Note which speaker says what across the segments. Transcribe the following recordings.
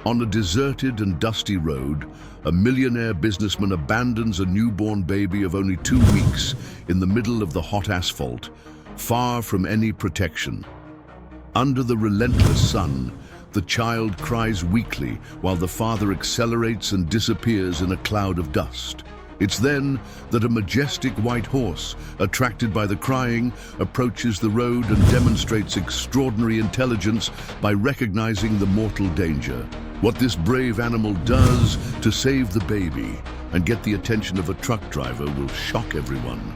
Speaker 1: On a deserted and dusty road, a millionaire businessman abandons a newborn baby of only 2 weeks in the middle of the hot asphalt, far from any protection. Under the relentless sun, the child cries weakly while the father accelerates and disappears in a cloud of dust. It's then that a majestic white horse, attracted by the crying, approaches the road and demonstrates extraordinary intelligence by recognizing the mortal danger. What this brave animal does to save the baby and get the attention of a truck driver will shock everyone.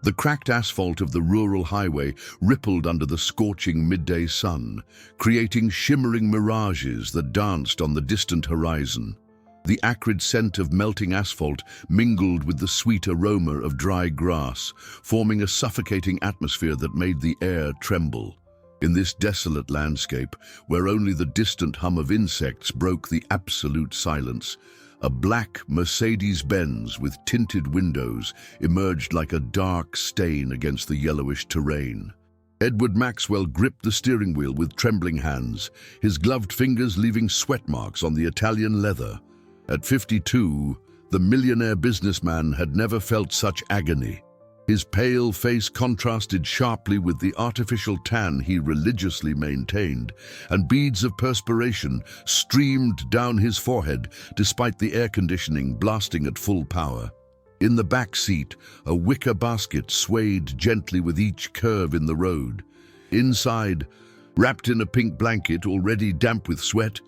Speaker 1: The cracked asphalt of the rural highway rippled under the scorching midday sun, creating shimmering mirages that danced on the distant horizon. The acrid scent of melting asphalt mingled with the sweet aroma of dry grass, forming a suffocating atmosphere that made the air tremble. In this desolate landscape, where only the distant hum of insects broke the absolute silence, a black Mercedes-Benz with tinted windows emerged like a dark stain against the yellowish terrain. Edward Maxwell gripped the steering wheel with trembling hands, his gloved fingers leaving sweat marks on the Italian leather. At 52, the millionaire businessman had never felt such agony. His pale face contrasted sharply with the artificial tan he religiously maintained, and beads of perspiration streamed down his forehead despite the air conditioning blasting at full power. In the back seat, a wicker basket swayed gently with each curve in the road. Inside, wrapped in a pink blanket already damp with sweat,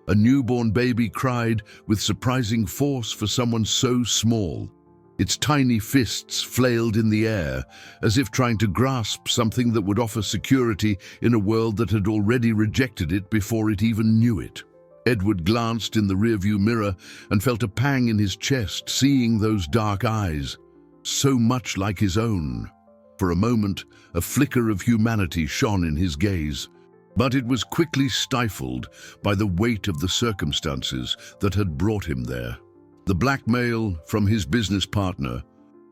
Speaker 1: a newborn baby cried with surprising force for someone so small. Its tiny fists flailed in the air, as if trying to grasp something that would offer security in a world that had already rejected it before it even knew it. Edward glanced in the rearview mirror and felt a pang in his chest, seeing those dark eyes, so much like his own. For a moment, a flicker of humanity shone in his gaze, but it was quickly stifled by the weight of the circumstances that had brought him there. The blackmail from his business partner,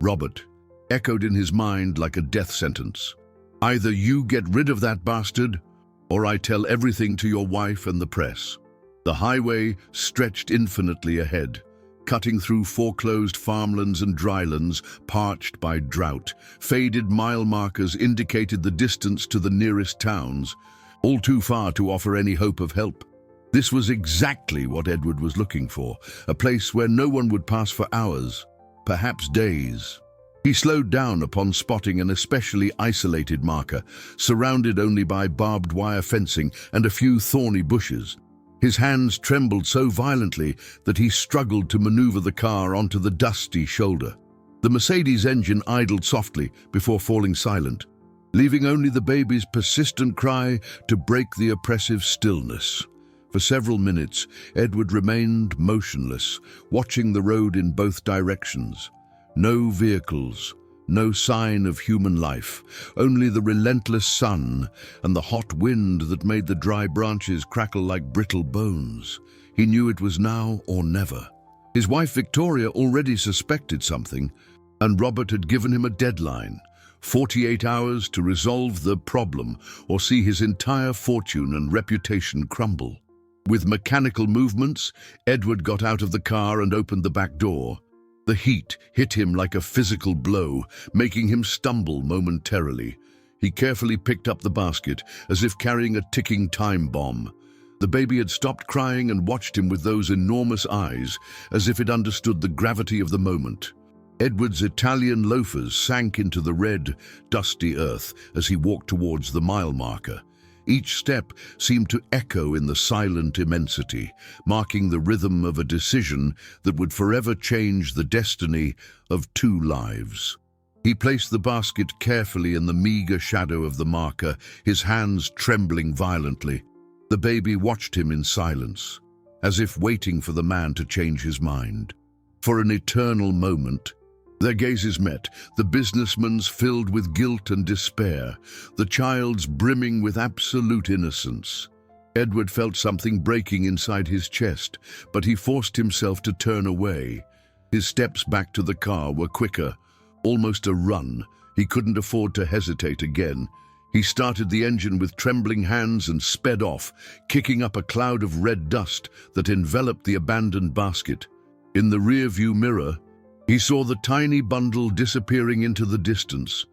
Speaker 1: Robert, echoed in his mind like a death sentence. Either you get rid of that bastard, or I tell everything to your wife and the press. The highway stretched infinitely ahead, cutting through foreclosed farmlands and drylands parched by drought. Faded mile markers indicated the distance to the nearest towns, all too far to offer any hope of help. This was exactly what Edward was looking for, a place where no one would pass for hours, perhaps days. He slowed down upon spotting an especially isolated marker, surrounded only by barbed wire fencing and a few thorny bushes. His hands trembled so violently that he struggled to maneuver the car onto the dusty shoulder. The Mercedes engine idled softly before falling silent, leaving only the baby's persistent cry to break the oppressive stillness. For several minutes, Edward remained motionless, watching the road in both directions. No vehicles, no sign of human life, only the relentless sun and the hot wind that made the dry branches crackle like brittle bones. He knew it was now or never. His wife Victoria already suspected something, and Robert had given him a deadline. 48 hours to resolve the problem or see his entire fortune and reputation crumble. With mechanical movements, Edward got out of the car and opened the back door. The heat hit him like a physical blow, making him stumble momentarily. He carefully picked up the basket, as if carrying a ticking time bomb. The baby had stopped crying and watched him with those enormous eyes, as if it understood the gravity of the moment. Edward's Italian loafers sank into the red, dusty earth as he walked towards the mile marker. Each step seemed to echo in the silent immensity, marking the rhythm of a decision that would forever change the destiny of 2 lives. He placed the basket carefully in the meager shadow of the marker, his hands trembling violently. The baby watched him in silence, as if waiting for the man to change his mind. For an eternal moment, their gazes met, the businessman's filled with guilt and despair, the child's brimming with absolute innocence. Edward felt something breaking inside his chest, but he forced himself to turn away. His steps back to the car were quicker, almost a run. He couldn't afford to hesitate again. He started the engine with trembling hands and sped off, kicking up a cloud of red dust that enveloped the abandoned basket. In the rear-view mirror, he saw the tiny bundle disappearing into the distance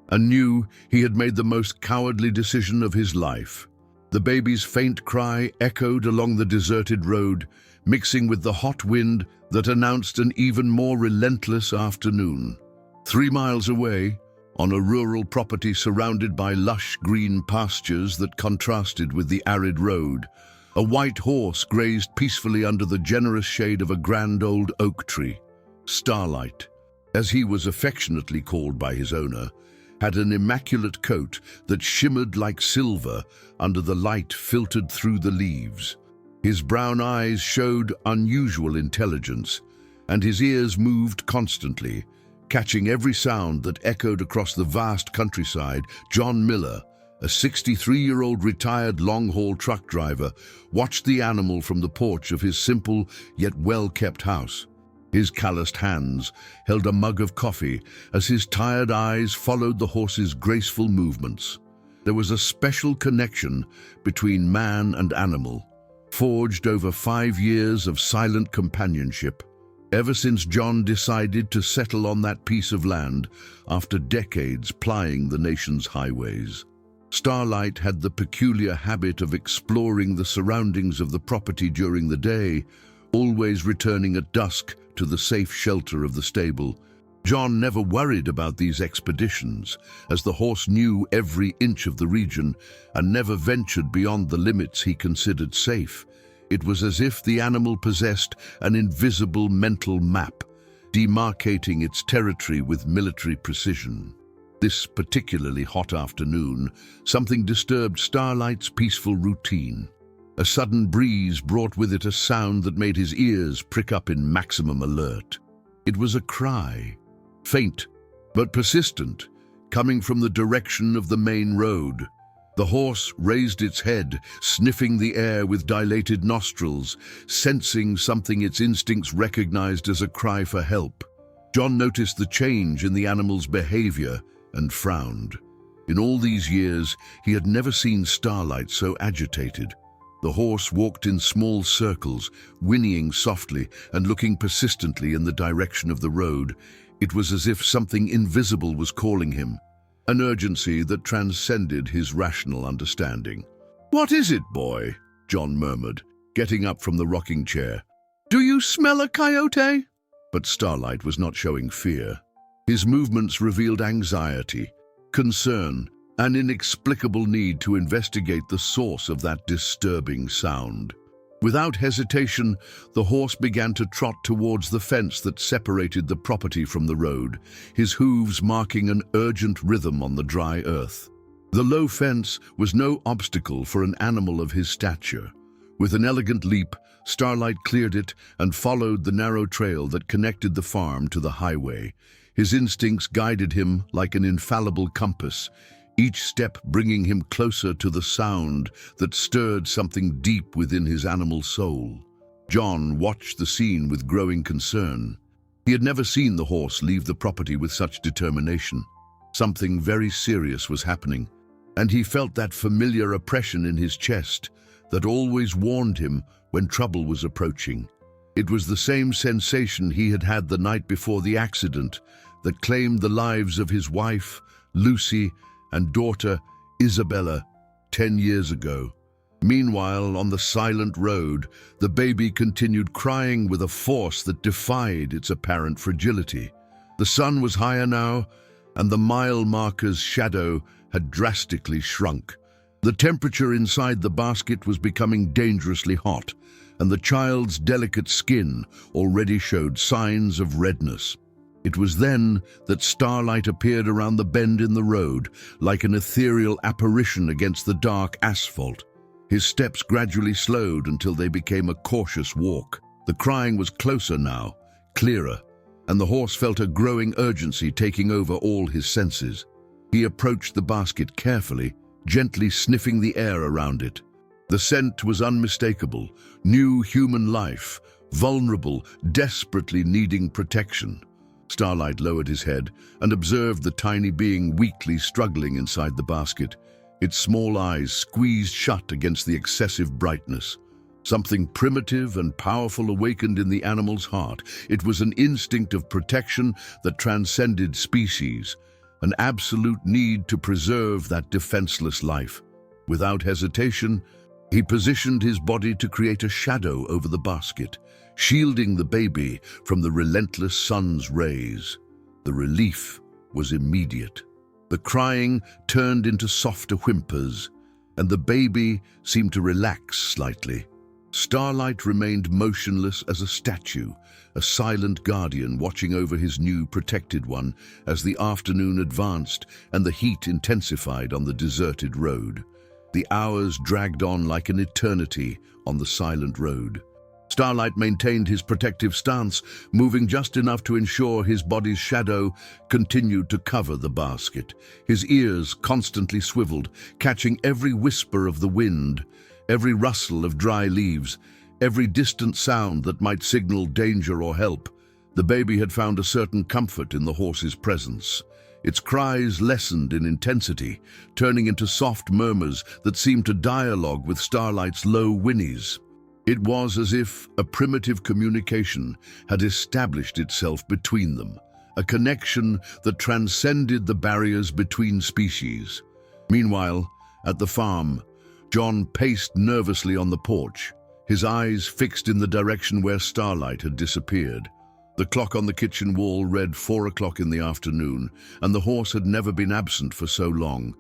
Speaker 1: and knew he had made the most cowardly decision of his life. The baby's faint cry echoed along the deserted road, mixing with the hot wind that announced an even more relentless afternoon. 3 miles away, on a rural property surrounded by lush green pastures that contrasted with the arid road, a white horse grazed peacefully under the generous shade of a grand old oak tree. Starlight, as he was affectionately called by his owner, had an immaculate coat that shimmered like silver under the light filtered through the leaves. His brown eyes showed unusual intelligence, and his ears moved constantly, catching every sound that echoed across the vast countryside. John Miller, a 63-year-old retired long-haul truck driver, watched the animal from the porch of his simple yet well-kept house. His calloused hands held a mug of coffee as his tired eyes followed the horse's graceful movements. There was a special connection between man and animal, forged over 5 years of silent companionship, ever since John decided to settle on that piece of land after decades plying the nation's highways. Starlight had the peculiar habit of exploring the surroundings of the property during the day, always returning at dusk to the safe shelter of the stable. John never worried about these expeditions, as the horse knew every inch of the region and never ventured beyond the limits he considered safe. It was as if the animal possessed an invisible mental map, demarcating its territory with military precision. This particularly hot afternoon, something disturbed Starlight's peaceful routine. A sudden breeze brought with it a sound that made his ears prick up in maximum alert. It was a cry, faint but persistent, coming from the direction of the main road. The horse raised its head, sniffing the air with dilated nostrils, sensing something its instincts recognized as a cry for help. John noticed the change in the animal's behavior and frowned. In all these years, he had never seen Starlight so agitated. The horse walked in small circles, whinnying softly and looking persistently in the direction of the road. It was as if something invisible was calling him, an urgency that transcended his rational understanding. "What is it, boy?" John murmured, getting up from the rocking chair. "Do you smell a coyote?" But Starlight was not showing fear. His movements revealed anxiety, concern, an inexplicable need to investigate the source of that disturbing sound. Without hesitation, the horse began to trot towards the fence that separated the property from the road, his hooves marking an urgent rhythm on the dry earth. The low fence was no obstacle for an animal of his stature. With an elegant leap, Starlight cleared it and followed the narrow trail that connected the farm to the highway. His instincts guided him like an infallible compass, each step bringing him closer to the sound that stirred something deep within his animal soul. John watched the scene with growing concern. He had never seen the horse leave the property with such determination. Something very serious was happening, and he felt that familiar oppression in his chest that always warned him when trouble was approaching. It was the same sensation he had had the night before the accident that claimed the lives of his wife, Lucy, and daughter, Isabella, 10 years ago. Meanwhile, on the silent road, the baby continued crying with a force that defied its apparent fragility. The sun was higher now, and the mile marker's shadow had drastically shrunk. The temperature inside the basket was becoming dangerously hot, and the child's delicate skin already showed signs of redness. It was then that Starlight appeared around the bend in the road, like an ethereal apparition against the dark asphalt. His steps gradually slowed until they became a cautious walk. The crying was closer now, clearer, and the horse felt a growing urgency taking over all his senses. He approached the basket carefully, gently sniffing the air around it. The scent was unmistakable, new human life, vulnerable, desperately needing protection. Starlight lowered his head and observed the tiny being weakly struggling inside the basket. its small eyes squeezed shut against the excessive brightness. Something primitive and powerful awakened in the animal's heart. It was an instinct of protection that transcended species, an absolute need to preserve that defenseless life. Without hesitation, he positioned his body to create a shadow over the basket, shielding the baby from the relentless sun's rays. The relief was immediate. The crying turned into softer whimpers, and the baby seemed to relax slightly. Starlight remained motionless as a statue, a silent guardian watching over his new protected one as the afternoon advanced and the heat intensified on the deserted road. The hours dragged on like an eternity on the silent road. Starlight maintained his protective stance, moving just enough to ensure his body's shadow continued to cover the basket. His ears constantly swiveled, catching every whisper of the wind, every rustle of dry leaves, every distant sound that might signal danger or help. The baby had found a certain comfort in the horse's presence. Its cries lessened in intensity, turning into soft murmurs that seemed to dialogue with Starlight's low whinnies. It was as if a primitive communication had established itself between them, a connection that transcended the barriers between species. Meanwhile, at the farm, John paced nervously on the porch, his eyes fixed in the direction where Starlight had disappeared. The clock on the kitchen wall read 4 o'clock in the afternoon, and the horse had never been absent for so long.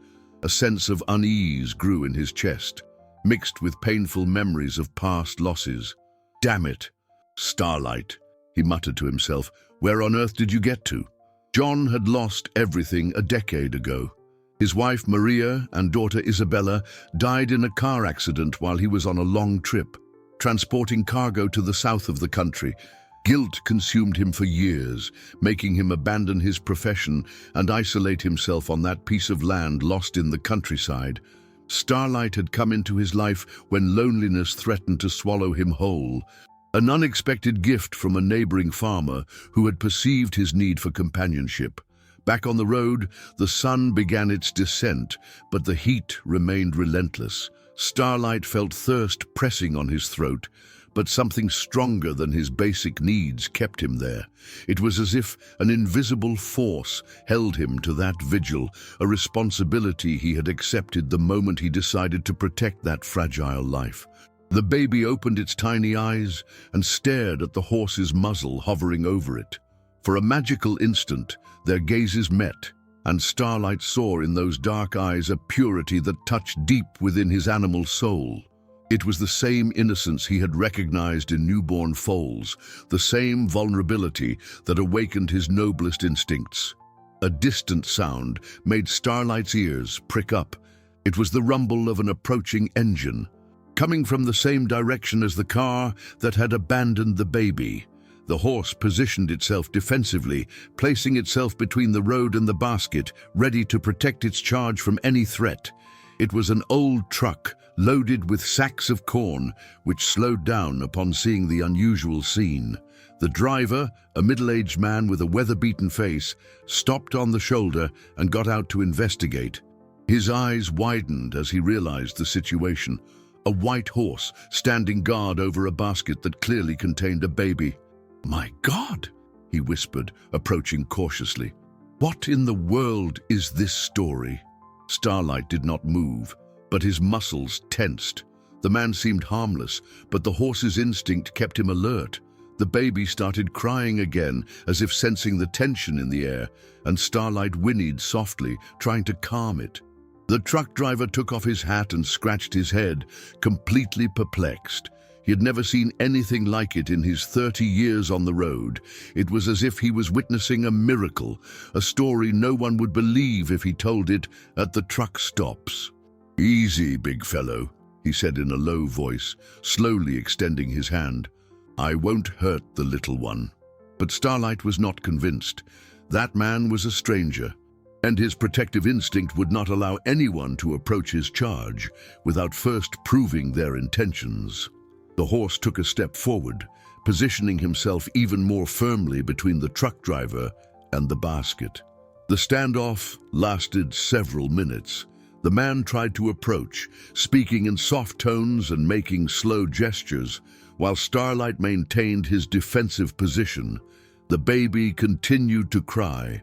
Speaker 1: A sense of unease grew in his chest, mixed with painful memories of past losses. "Damn it, Starlight," he muttered to himself. "Where on earth did you get to?" John had lost everything a decade ago. His wife Maria and daughter Isabella died in a car accident while he was on a long trip, transporting cargo to the south of the country. Guilt consumed him for years, making him abandon his profession and isolate himself on that piece of land lost in the countryside. Starlight had come into his life when loneliness threatened to swallow him whole. An unexpected gift from a neighboring farmer who had perceived his need for companionship. Back on the road, the sun began its descent, but the heat remained relentless. Starlight felt thirst pressing on his throat, but something stronger than his basic needs kept him there. It was as if an invisible force held him to that vigil, a responsibility he had accepted the moment he decided to protect that fragile life. The baby opened its tiny eyes and stared at the horse's muzzle hovering over it. For a magical instant, their gazes met, and Starlight saw in those dark eyes a purity that touched deep within his animal soul. It was the same innocence he had recognized in newborn foals, the same vulnerability that awakened his noblest instincts. A distant sound made Starlight's ears prick up. It was the rumble of an approaching engine, coming from the same direction as the car that had abandoned the baby. The horse positioned itself defensively, placing itself between the road and the basket, ready to protect its charge from any threat. It was an old truck, loaded with sacks of corn, which slowed down upon seeing the unusual scene. The driver, a middle-aged man with a weather-beaten face, stopped on the shoulder and got out to investigate. His eyes widened as he realized the situation. A white horse standing guard over a basket that clearly contained a baby. "My God," he whispered, approaching cautiously. "What in the world is this story?" Starlight did not move, but his muscles tensed. The man seemed harmless, but the horse's instinct kept him alert. The baby started crying again, as if sensing the tension in the air, and Starlight whinnied softly, trying to calm it. The truck driver took off his hat and scratched his head, completely perplexed. He had never seen anything like it in his 30 years on the road. It was as if he was witnessing a miracle, a story no one would believe if he told it at the truck stops. "Easy, big fellow," he said in a low voice, slowly extending his hand. "I won't hurt the little one." But Starlight was not convinced. That man was a stranger, and his protective instinct would not allow anyone to approach his charge without first proving their intentions. The horse took a step forward, positioning himself even more firmly between the truck driver and the basket. The standoff lasted several minutes. The man tried to approach, speaking in soft tones and making slow gestures, while Starlight maintained his defensive position. The baby continued to cry,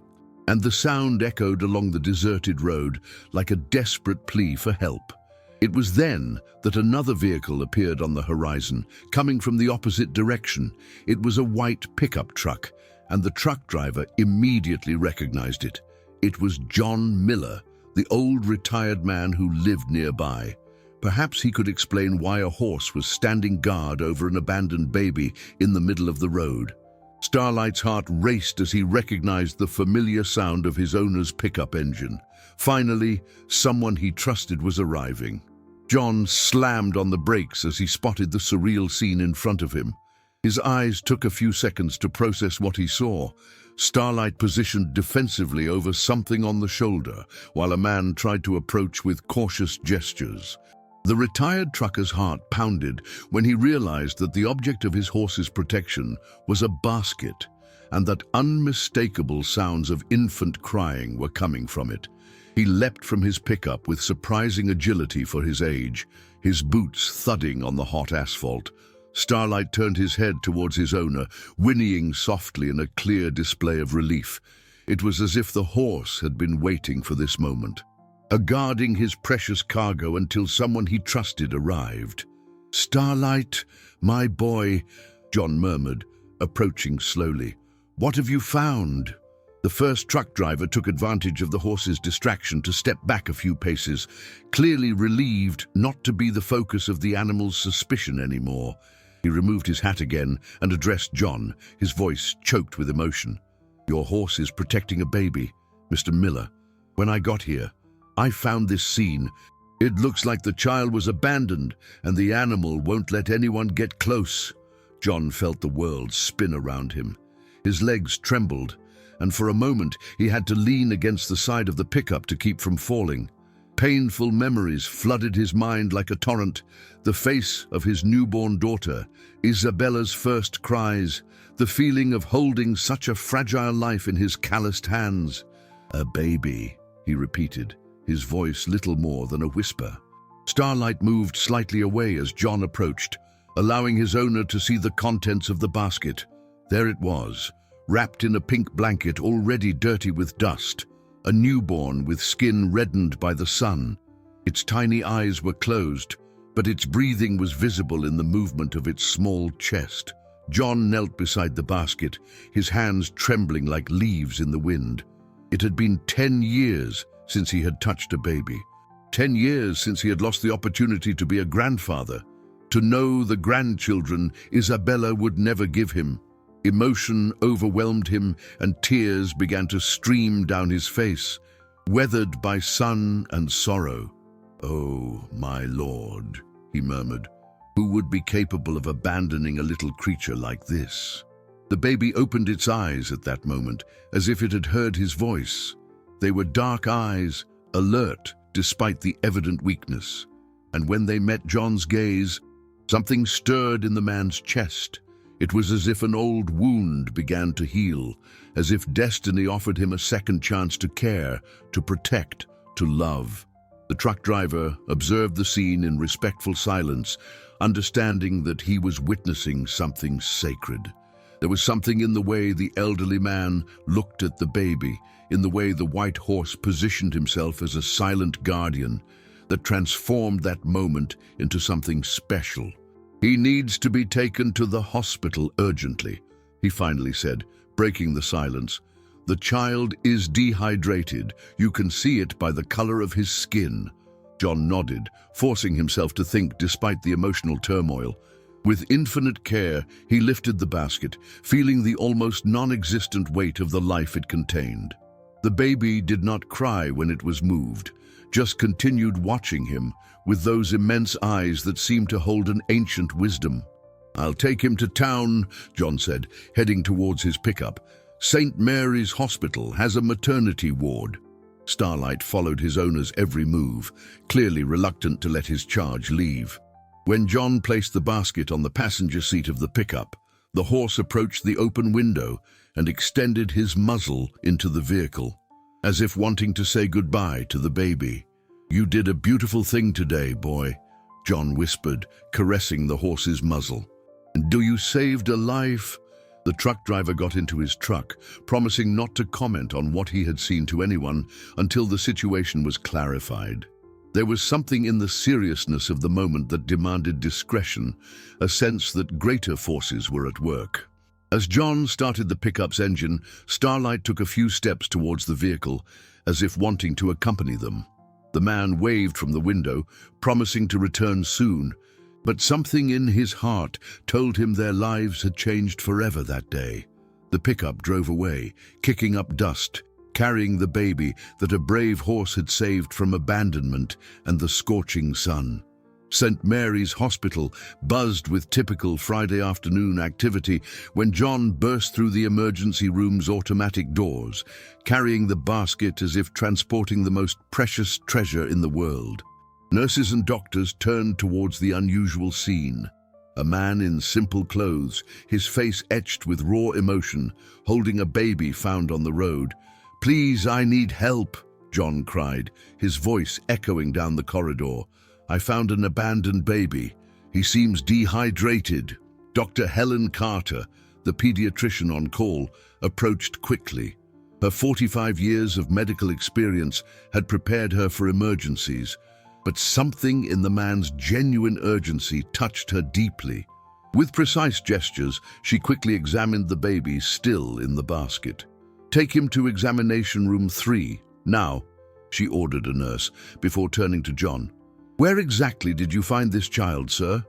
Speaker 1: and the sound echoed along the deserted road like a desperate plea for help. It was then that another vehicle appeared on the horizon, coming from the opposite direction. It was a white pickup truck, and the truck driver immediately recognized it. It was John Miller, the old retired man who lived nearby. Perhaps he could explain why a horse was standing guard over an abandoned baby in the middle of the road. Starlight's heart raced as he recognized the familiar sound of his owner's pickup engine. Finally, someone he trusted was arriving. John slammed on the brakes as he spotted the surreal scene in front of him. His eyes took a few seconds to process what he saw. Starlight positioned defensively over something on the shoulder, while a man tried to approach with cautious gestures. The retired trucker's heart pounded when he realized that the object of his horse's protection was a basket, and that unmistakable sounds of infant crying were coming from it. He leapt from his pickup with surprising agility for his age, his boots thudding on the hot asphalt. Starlight turned his head towards his owner, whinnying softly in a clear display of relief. It was as if the horse had been waiting for this moment, guarding his precious cargo until someone he trusted arrived. "Starlight, my boy," John murmured, approaching slowly. "What have you found?" The first truck driver took advantage of the horse's distraction to step back a few paces, clearly relieved not to be the focus of the animal's suspicion anymore. He removed his hat again and addressed John, his voice choked with emotion. "Your horse is protecting a baby, Mr. Miller. When I got here, I found this scene. It looks like the child was abandoned, and the animal won't let anyone get close." John felt the world spin around him. His legs trembled, and for a moment he had to lean against the side of the pickup to keep from falling. Painful memories flooded his mind like a torrent. The face of his newborn daughter, Isabella's first cries, the feeling of holding such a fragile life in his calloused hands. "A baby," he repeated, his voice little more than a whisper. Starlight moved slightly away as John approached, allowing his owner to see the contents of the basket. There it was, wrapped in a pink blanket already dirty with dust, a newborn with skin reddened by the sun. Its tiny eyes were closed, but its breathing was visible in the movement of its small chest. John knelt beside the basket, his hands trembling like leaves in the wind. It had been 10 years since he had touched a baby. 10 years since he had lost the opportunity to be a grandfather, to know the grandchildren Isabella would never give him. Emotion overwhelmed him, and tears began to stream down his face, weathered by sun and sorrow. "Oh, my lord," he murmured, "who would be capable of abandoning a little creature like this?" The baby opened its eyes at that moment, as if it had heard his voice. They were dark eyes, alert despite the evident weakness. And when they met John's gaze, something stirred in the man's chest. It was as if an old wound began to heal, as if destiny offered him a second chance to care, to protect, to love. The truck driver observed the scene in respectful silence, understanding that he was witnessing something sacred. There was something in the way the elderly man looked at the baby, in the way the white horse positioned himself as a silent guardian, that transformed that moment into something special. "He needs to be taken to the hospital urgently," he finally said, breaking the silence. "The child is dehydrated. You can see it by the color of his skin." John nodded, forcing himself to think despite the emotional turmoil. With infinite care, he lifted the basket, feeling the almost non-existent weight of the life it contained. The baby did not cry when it was moved, just continued watching him with those immense eyes that seemed to hold an ancient wisdom. "I'll take him to town," John said, heading towards his pickup. "St. Mary's Hospital has a maternity ward." Starlight followed his owner's every move, clearly reluctant to let his charge leave. When John placed the basket on the passenger seat of the pickup, the horse approached the open window and extended his muzzle into the vehicle, as if wanting to say goodbye to the baby. "You did a beautiful thing today, boy," John whispered, caressing the horse's muzzle. "And you saved a life." The truck driver got into his truck, promising not to comment on what he had seen to anyone until the situation was clarified. There was something in the seriousness of the moment that demanded discretion, a sense that greater forces were at work. As John started the pickup's engine, Starlight took a few steps towards the vehicle, as if wanting to accompany them. The man waved from the window, promising to return soon, but something in his heart told him their lives had changed forever that day. The pickup drove away, kicking up dust, carrying the baby that a brave horse had saved from abandonment and the scorching sun. St. Mary's Hospital buzzed with typical Friday afternoon activity when John burst through the emergency room's automatic doors, carrying the basket as if transporting the most precious treasure in the world. Nurses and doctors turned towards the unusual scene. A man in simple clothes, his face etched with raw emotion, holding a baby found on the road. "Please, I need help," John cried, his voice echoing down the corridor. "I found an abandoned baby. He seems dehydrated." Dr. Helen Carter, the pediatrician on call, approached quickly. Her 45 years of medical experience had prepared her for emergencies, but something in the man's genuine urgency touched her deeply. With precise gestures, she quickly examined the baby still in the basket. "Take him to examination room 3, now," she ordered a nurse, before turning to John. "Where exactly did you find this child, sir?"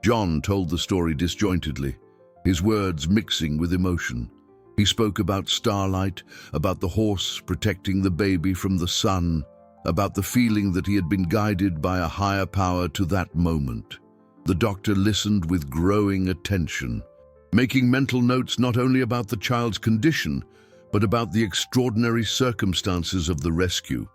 Speaker 1: John told the story disjointedly, his words mixing with emotion. He spoke about Starlight, about the horse protecting the baby from the sun, about the feeling that he had been guided by a higher power to that moment. The doctor listened with growing attention, making mental notes not only about the child's condition, but about the extraordinary circumstances of the rescue.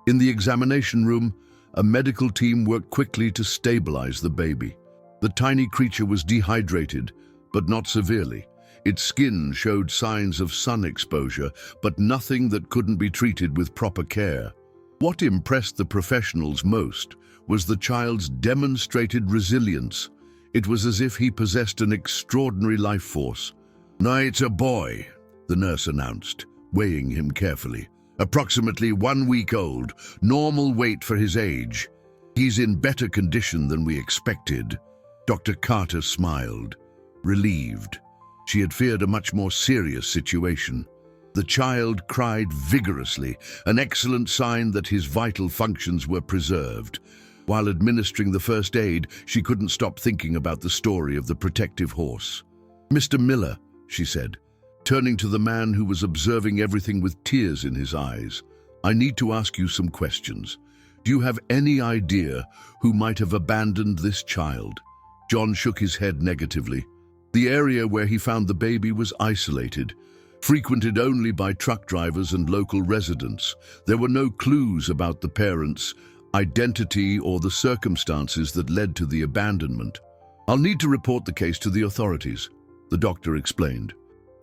Speaker 1: In the examination room, a medical team worked quickly to stabilize the baby. The tiny creature was dehydrated, but not severely. Its skin showed signs of sun exposure, but nothing that couldn't be treated with proper care. What impressed the professionals most was the child's demonstrated resilience. It was as if he possessed an extraordinary life force. "No, it's a boy," the nurse announced, weighing him carefully. "Approximately 1 week old, normal weight for his age. He's in better condition than we expected." Dr. Carter smiled, relieved. She had feared a much more serious situation. The child cried vigorously, an excellent sign that his vital functions were preserved. While administering the first aid, she couldn't stop thinking about the story of the protective horse. "Mr. Miller," she said, turning to the man who was observing everything with tears in his eyes, "I need to ask you some questions. Do you have any idea who might have abandoned this child?" John shook his head negatively. The area where he found the baby was isolated, frequented only by truck drivers and local residents. There were no clues about the parents' identity or the circumstances that led to the abandonment. "I'll need to report the case to the authorities," the doctor explained.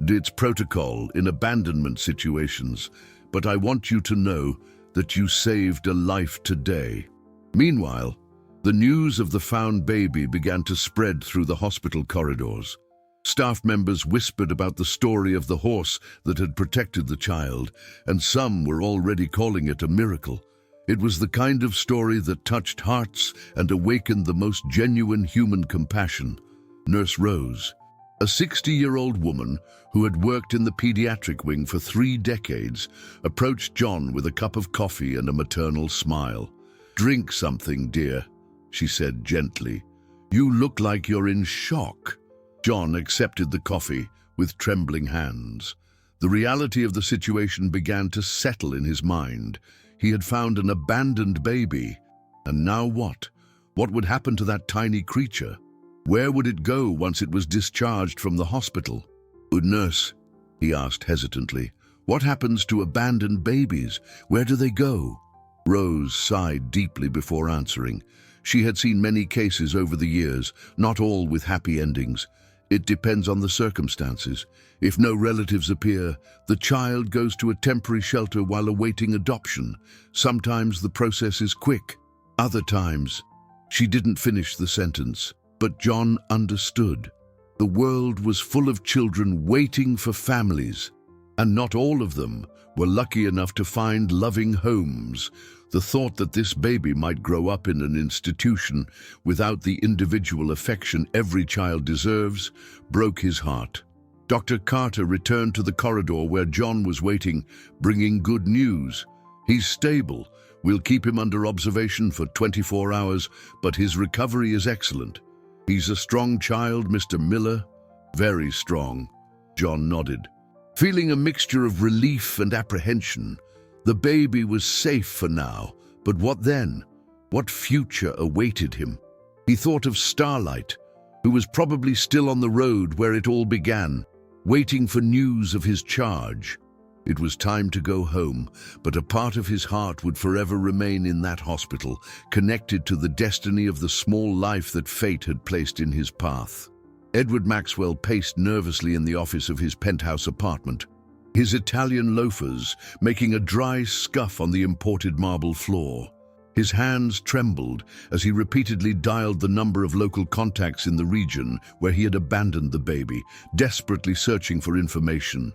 Speaker 1: "It's protocol in abandonment situations, but I want you to know that you saved a life today." Meanwhile, the news of the found baby began to spread through the hospital corridors. Staff members whispered about the story of the horse that had protected the child, and some were already calling it a miracle. It was the kind of story that touched hearts and awakened the most genuine human compassion. Nurse Rose, a 60-year-old woman who had worked in the pediatric wing for 3 decades, approached John with a cup of coffee and a maternal smile. "Drink something, dear," she said gently. "You look like you're in shock." John accepted the coffee with trembling hands. The reality of the situation began to settle in his mind. He had found an abandoned baby. And now what? What would happen to that tiny creature? Where would it go once it was discharged from the hospital? "Nurse," he asked hesitantly, "what happens to abandoned babies? Where do they go?" Rose sighed deeply before answering. She had seen many cases over the years, not all with happy endings. It depends on the circumstances. If no relatives appear, the child goes to a temporary shelter while awaiting adoption. Sometimes the process is quick. Other times, she didn't finish the sentence, but John understood. The world was full of children waiting for families, and not all of them were lucky enough to find loving homes. The thought that this baby might grow up in an institution without the individual affection every child deserves broke his heart. Dr. Carter returned to the corridor where John was waiting, bringing good news. He's stable. We'll keep him under observation for 24 hours, but his recovery is excellent. He's a strong child, Mr. Miller. Very strong. John nodded, feeling a mixture of relief and apprehension. The baby was safe for now, but what then? What future awaited him? He thought of Starlight, who was probably still on the road where it all began, waiting for news of his charge. It was time to go home, but a part of his heart would forever remain in that hospital, connected to the destiny of the small life that fate had placed in his path. Edward Maxwell paced nervously in the office of his penthouse apartment, his Italian loafers making a dry scuff on the imported marble floor. His hands trembled as he repeatedly dialed the number of local contacts in the region where he had abandoned the baby, desperately searching for information.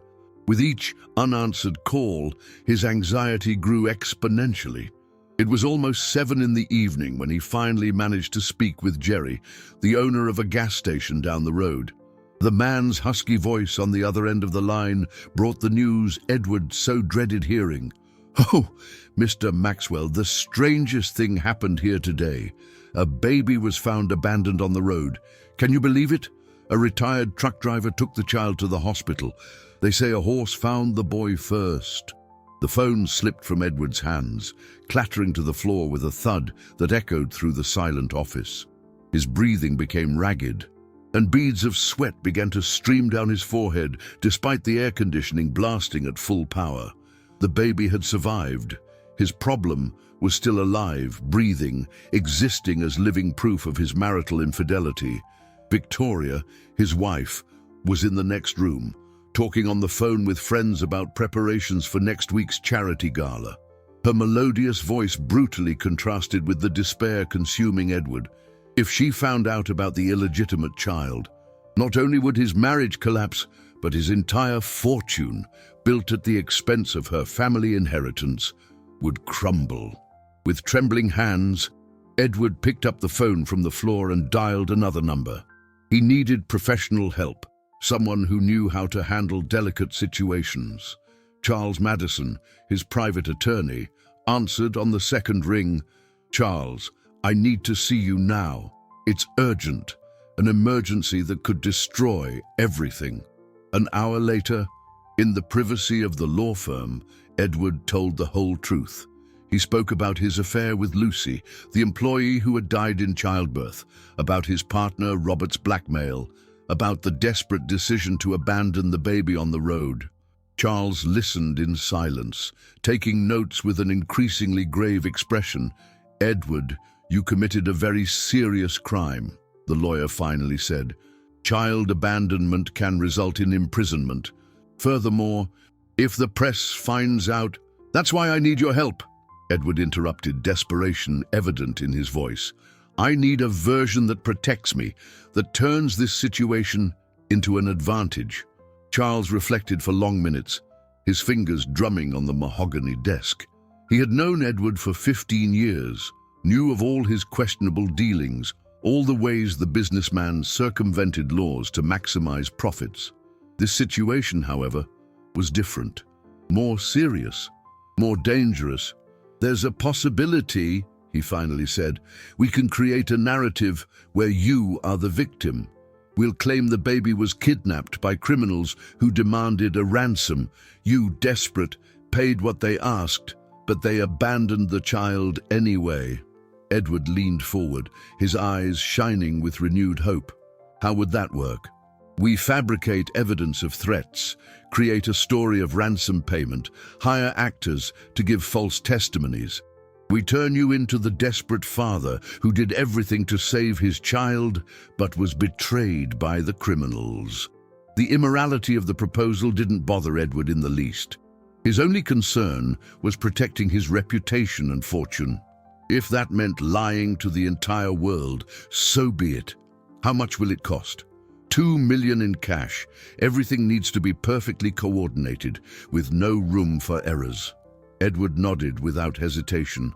Speaker 1: With each unanswered call, his anxiety grew exponentially. It was almost 7 in the evening when he finally managed to speak with Jerry, the owner of a gas station down the road. The man's husky voice on the other end of the line brought the news Edward so dreaded hearing. "Oh, Mr. Maxwell, the strangest thing happened here today. A baby was found abandoned on the road. Can you believe it? A retired truck driver took the child to the hospital. They say a horse found the boy first." The phone slipped from Edward's hands, clattering to the floor with a thud that echoed through the silent office. His breathing became ragged, and beads of sweat began to stream down his forehead despite the air conditioning blasting at full power. The baby had survived. His problem was still alive, breathing, existing as living proof of his marital infidelity. Victoria, his wife, was in the next room, talking on the phone with friends about preparations for next week's charity gala. Her melodious voice brutally contrasted with the despair consuming Edward. If she found out about the illegitimate child, not only would his marriage collapse, but his entire fortune, built at the expense of her family inheritance, would crumble. With trembling hands, Edward picked up the phone from the floor and dialed another number. He needed professional help, someone who knew how to handle delicate situations. Charles Madison, his private attorney, answered on the second ring. "Charles, I need to see you now. It's urgent, an emergency that could destroy everything." An hour later, in the privacy of the law firm, Edward told the whole truth. He spoke about his affair with Lucy, the employee who had died in childbirth, about his partner Robert's blackmail, about the desperate decision to abandon the baby on the road. Charles listened in silence, taking notes with an increasingly grave expression. "Edward, you committed a very serious crime," the lawyer finally said. "Child abandonment can result in imprisonment. Furthermore, if the press finds out—" "That's why I need your help," Edward interrupted, desperation evident in his voice. "I need a version that protects me, that turns this situation into an advantage." Charles reflected for long minutes, his fingers drumming on the mahogany desk. He had known Edward for 15 years, knew of all his questionable dealings, all the ways the businessman circumvented laws to maximize profits. This situation, however, was different, more serious, more dangerous. "There's a possibility," he finally said. "We can create a narrative where you are the victim. We'll claim the baby was kidnapped by criminals who demanded a ransom. You, desperate, paid what they asked, but they abandoned the child anyway." Edward leaned forward, his eyes shining with renewed hope. "How would that work? We fabricate evidence of threats, create a story of ransom payment, hire actors to give false testimonies. We turn you into the desperate father who did everything to save his child, but was betrayed by the criminals. The immorality of the proposal didn't bother Edward in the least. His only concern was protecting his reputation and fortune. If that meant lying to the entire world, so be it. How much will it cost? $2 million in cash. Everything needs to be perfectly coordinated, with no room for errors. Edward nodded without hesitation.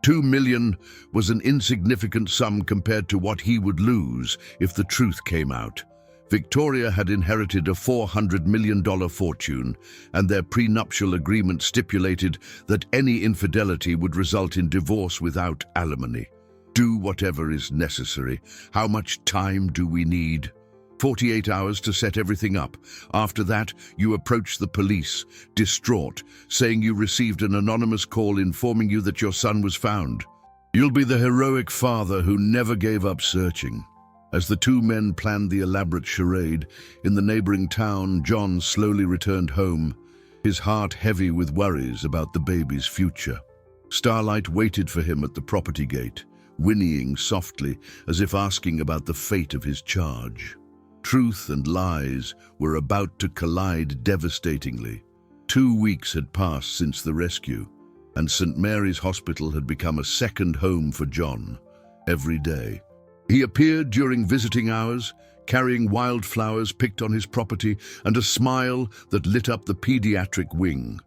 Speaker 1: $2 million was an insignificant sum compared to what he would lose if the truth came out. Victoria had inherited a $400 million fortune, and their prenuptial agreement stipulated that any infidelity would result in divorce without alimony. Do whatever is necessary. How much time do we need? 48 hours to set everything up. After that, you approach the police, distraught, saying you received an anonymous call informing you that your son was found. You'll be the heroic father who never gave up searching. As the two men planned the elaborate charade, in the neighboring town, John slowly returned home, his heart heavy with worries about the baby's future. Starlight waited for him at the property gate, whinnying softly as if asking about the fate of his charge. Truth and lies were about to collide devastatingly. 2 weeks had passed since the rescue, and St. Mary's Hospital had become a second home for John, every day. He appeared during visiting hours, carrying wildflowers picked on his property and a smile that lit up the pediatric wing.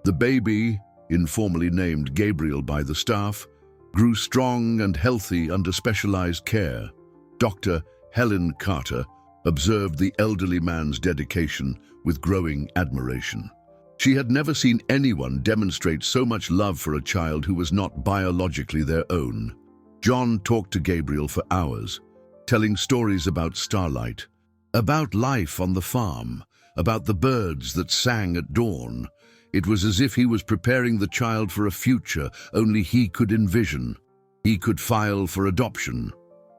Speaker 1: The baby, informally named Gabriel by the staff, grew strong and healthy under specialized care. Dr. Helen Carter observed the elderly man's dedication with growing admiration. She had never seen anyone demonstrate so much love for a child who was not biologically their own. John talked to Gabriel for hours, telling stories about Starlight, about life on the farm, about the birds that sang at dawn. It was as if he was preparing the child for a future only he could envision. He could file for adoption.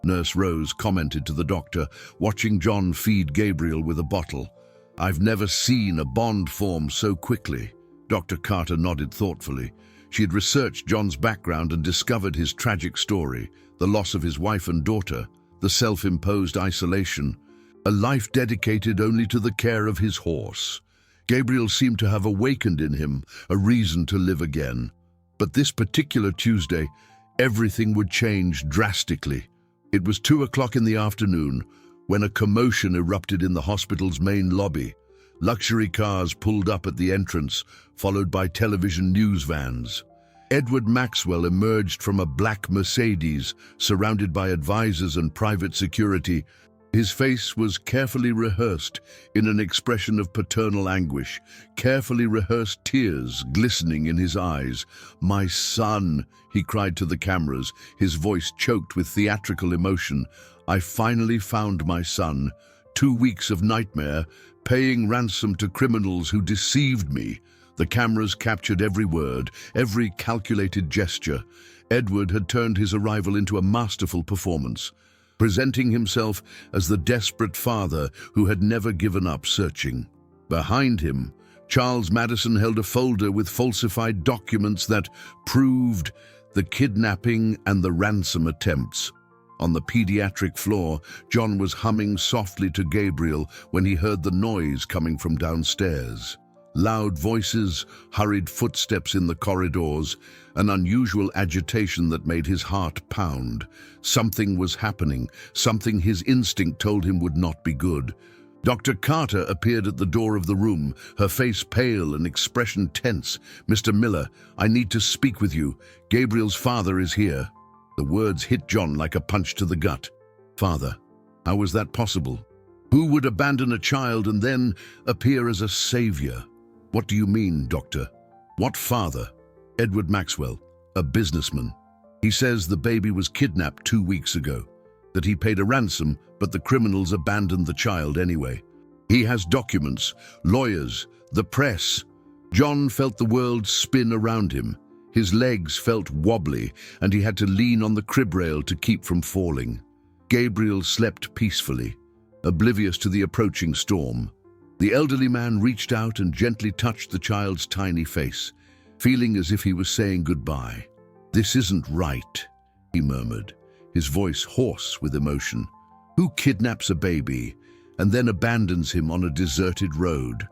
Speaker 1: Nurse Rose commented to the doctor, watching John feed Gabriel with a bottle. "I've never seen a bond form so quickly." Dr. Carter nodded thoughtfully. She had researched John's background and discovered his tragic story, the loss of his wife and daughter, the self-imposed isolation, a life dedicated only to the care of his horse. Gabriel seemed to have awakened in him a reason to live again. But this particular Tuesday, everything would change drastically. It was 2 o'clock in the afternoon when a commotion erupted in the hospital's main lobby. Luxury cars pulled up at the entrance, followed by television news vans. Edward Maxwell emerged from a black Mercedes, surrounded by advisors and private security. His face was carefully rehearsed in an expression of paternal anguish, carefully rehearsed tears glistening in his eyes. "My son," he cried to the cameras, his voice choked with theatrical emotion. "I finally found my son. 2 weeks of nightmare, paying ransom to criminals who deceived me." The cameras captured every word, every calculated gesture. Edward had turned his arrival into a masterful performance, presenting himself as the desperate father who had never given up searching. Behind him, Charles Madison held a folder with falsified documents that proved the kidnapping and the ransom attempts. On the pediatric floor, John was humming softly to Gabriel when he heard the noise coming from downstairs. Loud voices, hurried footsteps in the corridors, an unusual agitation that made his heart pound. Something was happening, something his instinct told him would not be good. Dr. Carter appeared at the door of the room, her face pale and expression tense. "Mr. Miller, I need to speak with you. Gabriel's father is here." The words hit John like a punch to the gut. Father? How was that possible? Who would abandon a child and then appear as a savior? "What do you mean, doctor?" "What father?" "Edward Maxwell, a businessman. He says the baby was kidnapped 2 weeks ago, that he paid a ransom, but the criminals abandoned the child anyway. He has documents, lawyers, the press." John felt the world spin around him. His legs felt wobbly, and he had to lean on the crib rail to keep from falling. Gabriel slept peacefully, oblivious to the approaching storm. The elderly man reached out and gently touched the child's tiny face, feeling as if he was saying goodbye. "This isn't right," he murmured, his voice hoarse with emotion. "Who kidnaps a baby and then abandons him on a deserted road?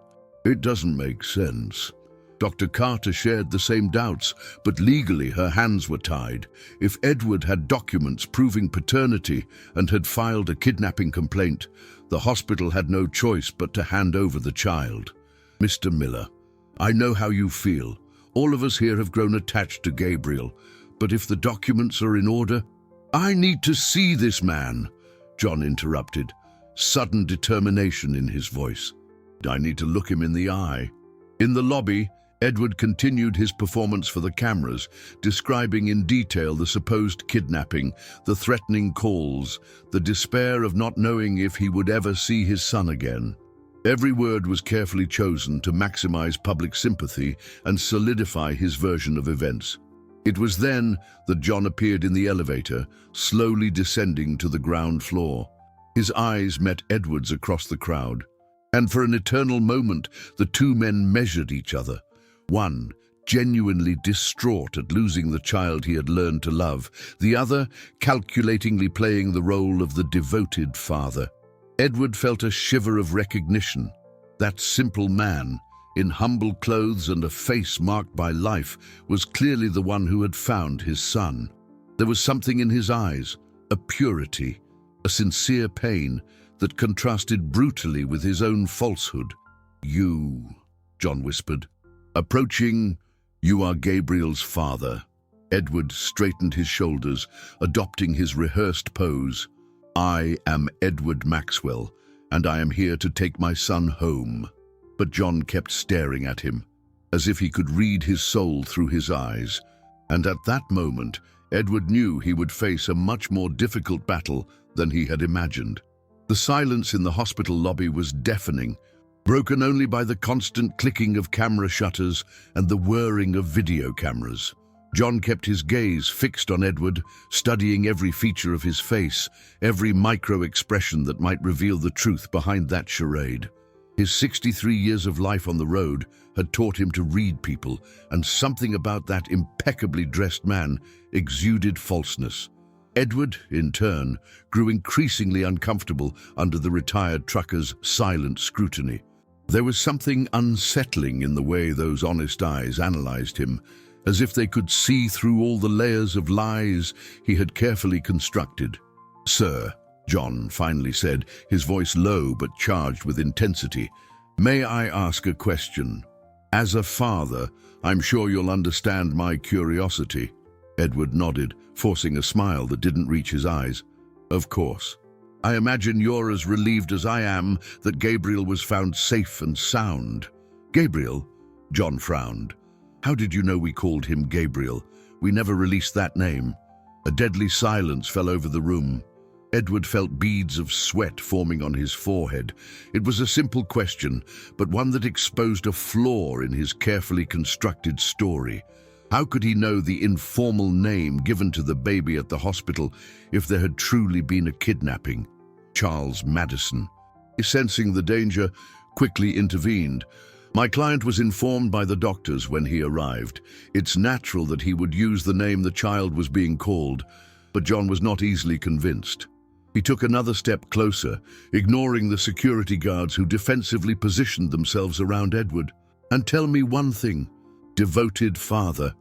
Speaker 1: It doesn't make sense." Dr. Carter shared the same doubts, but legally her hands were tied. If Edward had documents proving paternity and had filed a kidnapping complaint, the hospital had no choice but to hand over the child. "Mr. Miller, I know how you feel. All of us here have grown attached to Gabriel, but if the documents are in order—" "I need to see this man," John interrupted, sudden determination in his voice. "I need to look him in the eye." In the lobby, Edward continued his performance for the cameras, describing in detail the supposed kidnapping, the threatening calls, the despair of not knowing if he would ever see his son again. Every word was carefully chosen to maximize public sympathy and solidify his version of events. It was then that John appeared in the elevator, slowly descending to the ground floor. His eyes met Edward's across the crowd, and for an eternal moment the two men measured each other. One, genuinely distraught at losing the child he had learned to love, the other, calculatingly playing the role of the devoted father. Edward felt a shiver of recognition. That simple man, in humble clothes and a face marked by life, was clearly the one who had found his son. There was something in his eyes, a purity, a sincere pain that contrasted brutally with his own falsehood. "You," John whispered. Approaching, "You are Gabriel's father." Edward straightened his shoulders, adopting his rehearsed pose. "I am Edward Maxwell, and I am here to take my son home." But John kept staring at him, as if he could read his soul through his eyes. And at that moment, Edward knew he would face a much more difficult battle than he had imagined. The silence in the hospital lobby was deafening, broken only by the constant clicking of camera shutters and the whirring of video cameras. John kept his gaze fixed on Edward, studying every feature of his face, every micro-expression that might reveal the truth behind that charade. His 63 years of life on the road had taught him to read people, and something about that impeccably dressed man exuded falseness. Edward, in turn, grew increasingly uncomfortable under the retired trucker's silent scrutiny. There was something unsettling in the way those honest eyes analyzed him, as if they could see through all the layers of lies he had carefully constructed. "Sir," John finally said, his voice low but charged with intensity, "may I ask a question? As a father, I'm sure you'll understand my curiosity." Edward nodded, forcing a smile that didn't reach his eyes. "Of course. I imagine you're as relieved as I am that Gabriel was found safe and sound." "Gabriel?" John frowned. "How did you know we called him Gabriel? We never released that name." A deadly silence fell over the room. Edward felt beads of sweat forming on his forehead. It was a simple question, but one that exposed a flaw in his carefully constructed story. How could he know the informal name given to the baby at the hospital if there had truly been a kidnapping? Charles Madison. Sensing the danger, quickly intervened. "My client was informed by the doctors when he arrived. It's natural that he would use the name the child was being called," but John was not easily convinced. He took another step closer, ignoring the security guards who defensively positioned themselves around Edward. "And tell me one thing, devoted father,"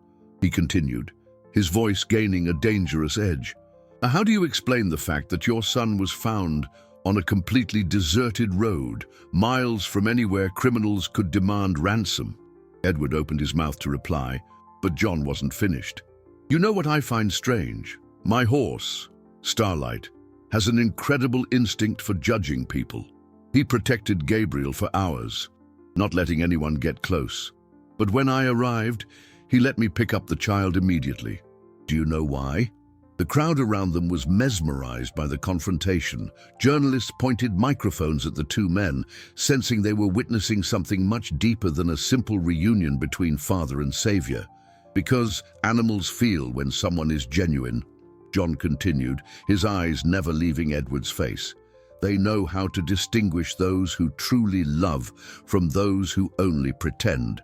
Speaker 1: he continued, his voice gaining a dangerous edge. "How do you explain the fact that your son was found on a completely deserted road, miles from anywhere criminals could demand ransom?" Edward opened his mouth to reply, but John wasn't finished. "You know what I find strange? My horse, Starlight, has an incredible instinct for judging people. He protected Gabriel for hours, not letting anyone get close. But when I arrived, he let me pick up the child immediately. Do you know why?" The crowd around them was mesmerized by the confrontation. Journalists pointed microphones at the two men, sensing they were witnessing something much deeper than a simple reunion between father and savior. "Because animals feel when someone is genuine," John continued, his eyes never leaving Edward's face. "They know how to distinguish those who truly love from those who only pretend."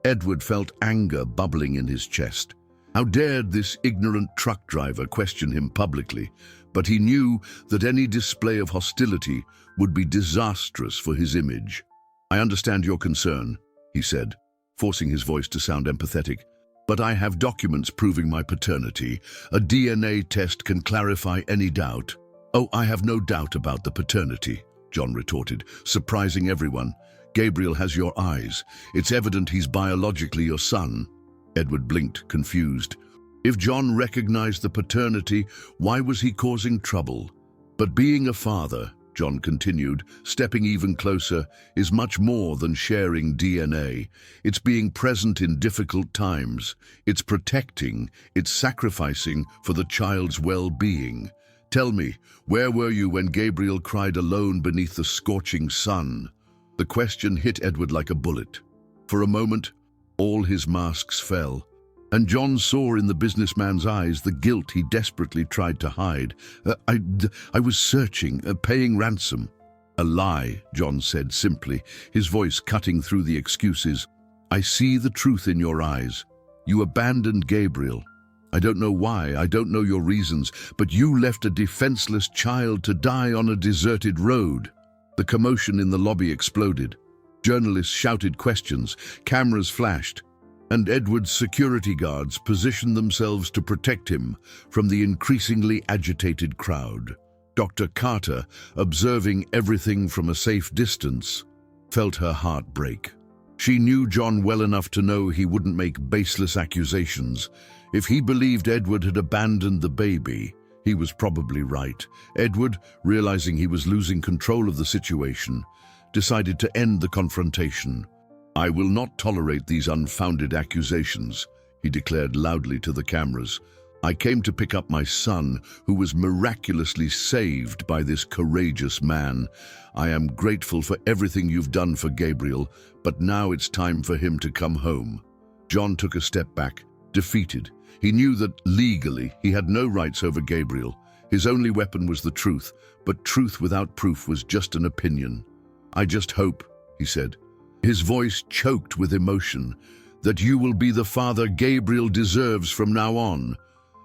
Speaker 1: Edward felt anger bubbling in his chest. How dared this ignorant truck driver question him publicly? But he knew that any display of hostility would be disastrous for his image. "I understand your concern," he said, forcing his voice to sound empathetic. "But I have documents proving my paternity. A DNA test can clarify any doubt." "Oh, I have no doubt about the paternity," John retorted, surprising everyone. "Gabriel has your eyes. It's evident he's biologically your son." Edward blinked, confused. If John recognized the paternity, why was he causing trouble? "But being a father," John continued, stepping even closer, "is much more than sharing DNA. It's being present in difficult times. It's protecting, it's sacrificing for the child's well-being. Tell me, where were you when Gabriel cried alone beneath the scorching sun?" The question hit Edward like a bullet. For a moment, all his masks fell, and John saw in the businessman's eyes the guilt he desperately tried to hide. I was searching, paying ransom." "A lie," John said simply, his voice cutting through the excuses. "I see the truth in your eyes. You abandoned Gabriel. I don't know why, I don't know your reasons, but you left a defenseless child to die on a deserted road." The commotion in the lobby exploded. Journalists shouted questions, cameras flashed, and Edward's security guards positioned themselves to protect him from the increasingly agitated crowd. Dr. Carter, observing everything from a safe distance, felt her heart break. She knew John well enough to know he wouldn't make baseless accusations. If he believed Edward had abandoned the baby, he was probably right. Edward, realizing he was losing control of the situation, decided to end the confrontation. "I will not tolerate these unfounded accusations," he declared loudly to the cameras. "I came to pick up my son, who was miraculously saved by this courageous man. I am grateful for everything you've done for Gabriel, but now it's time for him to come home." John took a step back, defeated. He knew that legally he had no rights over Gabriel. His only weapon was the truth, but truth without proof was just an opinion. "I just hope," he said, his voice choked with emotion, "that you will be the father Gabriel deserves from now on."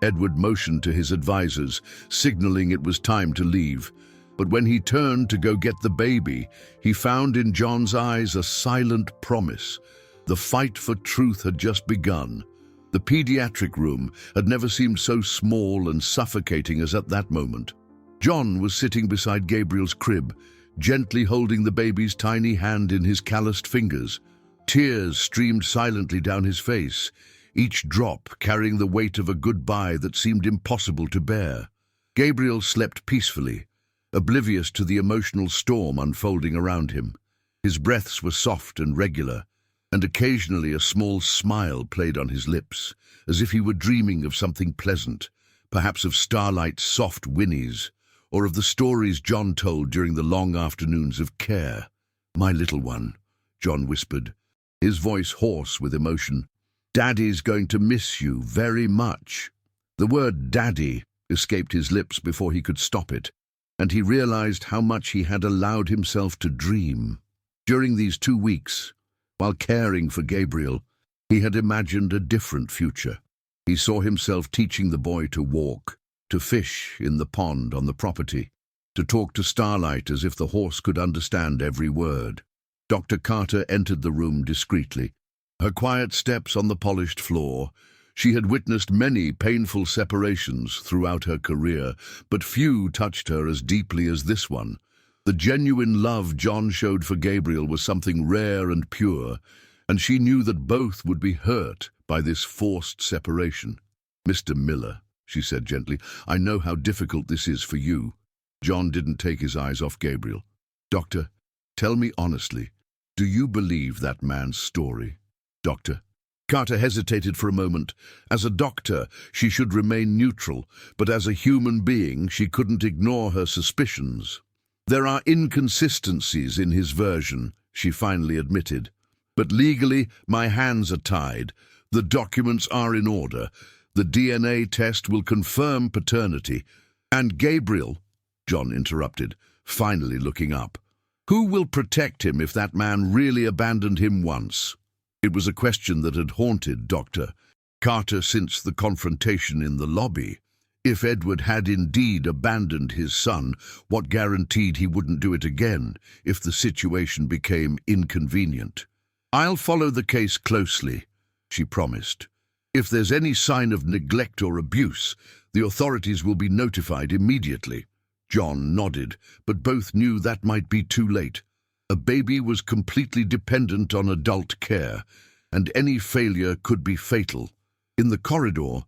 Speaker 1: Edward motioned to his advisors, signaling it was time to leave. But when he turned to go get the baby, he found in John's eyes a silent promise. The fight for truth had just begun. The pediatric room had never seemed so small and suffocating as at that moment. John was sitting beside Gabriel's crib, gently holding the baby's tiny hand in his calloused fingers. Tears streamed silently down his face, each drop carrying the weight of a goodbye that seemed impossible to bear. Gabriel slept peacefully, oblivious to the emotional storm unfolding around him. His breaths were soft and regular, and occasionally a small smile played on his lips, as if he were dreaming of something pleasant, perhaps of Starlight's soft whinnies, or of the stories John told during the long afternoons of care. "My little one," John whispered, his voice hoarse with emotion. "Daddy's going to miss you very much." The word "daddy" escaped his lips before he could stop it, and he realized how much he had allowed himself to dream. During these 2 weeks, while caring for Gabriel, he had imagined a different future. He saw himself teaching the boy to walk, to fish in the pond on the property, to talk to Starlight as if the horse could understand every word. Dr. Carter entered the room discreetly. Her quiet steps on the polished floor. She had witnessed many painful separations throughout her career, but few touched her as deeply as this one. The genuine love John showed for Gabriel was something rare and pure, and she knew that both would be hurt by this forced separation. "Mr. Miller," she said gently, "I know how difficult this is for you." John didn't take his eyes off Gabriel. "Doctor, tell me honestly, do you believe that man's story?" "Doctor?" Carter hesitated for a moment. As a doctor, she should remain neutral, but as a human being, she couldn't ignore her suspicions. "There are inconsistencies in his version," she finally admitted. "But legally, my hands are tied. The documents are in order. The DNA test will confirm paternity." "And Gabriel," John interrupted, finally looking up. "Who will protect him if that man really abandoned him once?" It was a question that had haunted Dr. Carter since the confrontation in the lobby. If Edward had indeed abandoned his son, what guaranteed he wouldn't do it again if the situation became inconvenient? "I'll follow the case closely," she promised. "If there's any sign of neglect or abuse, the authorities will be notified immediately." John nodded, but both knew that might be too late. A baby was completely dependent on adult care, and any failure could be fatal. In the corridor,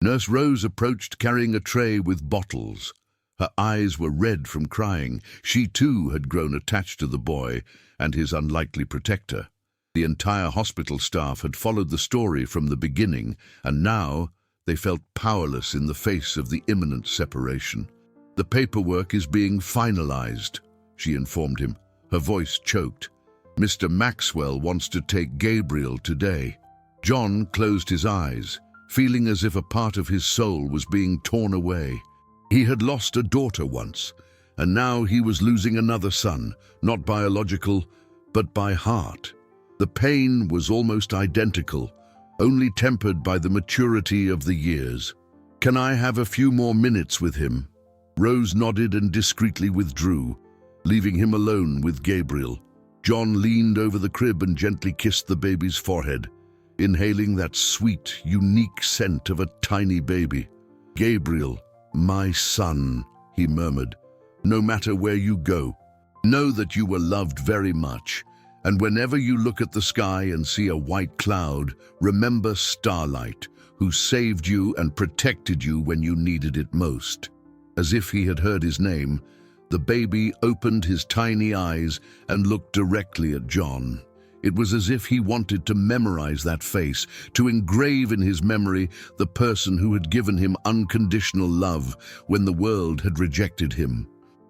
Speaker 1: Nurse Rose approached carrying a tray with bottles. Her eyes were red from crying. She too had grown attached to the boy and his unlikely protector. The entire hospital staff had followed the story from the beginning, and now they felt powerless in the face of the imminent separation. "The paperwork is being finalized," she informed him. Her voice choked. "Mr. Maxwell wants to take Gabriel today." John closed his eyes, feeling as if a part of his soul was being torn away. He had lost a daughter once, and now he was losing another son, not biological, but by heart. The pain was almost identical, only tempered by the maturity of the years. "Can I have a few more minutes with him?" Rose nodded and discreetly withdrew, leaving him alone with Gabriel. John leaned over the crib and gently kissed the baby's forehead, inhaling that sweet, unique scent of a tiny baby. "Gabriel, my son," he murmured, "no matter where you go, know that you were loved very much, and whenever you look at the sky and see a white cloud, remember Starlight, who saved you and protected you when you needed it most." As if he had heard his name, the baby opened his tiny eyes and looked directly at John. It was as if he wanted to memorize that face, to engrave in his memory the person who had given him unconditional love when the world had rejected him.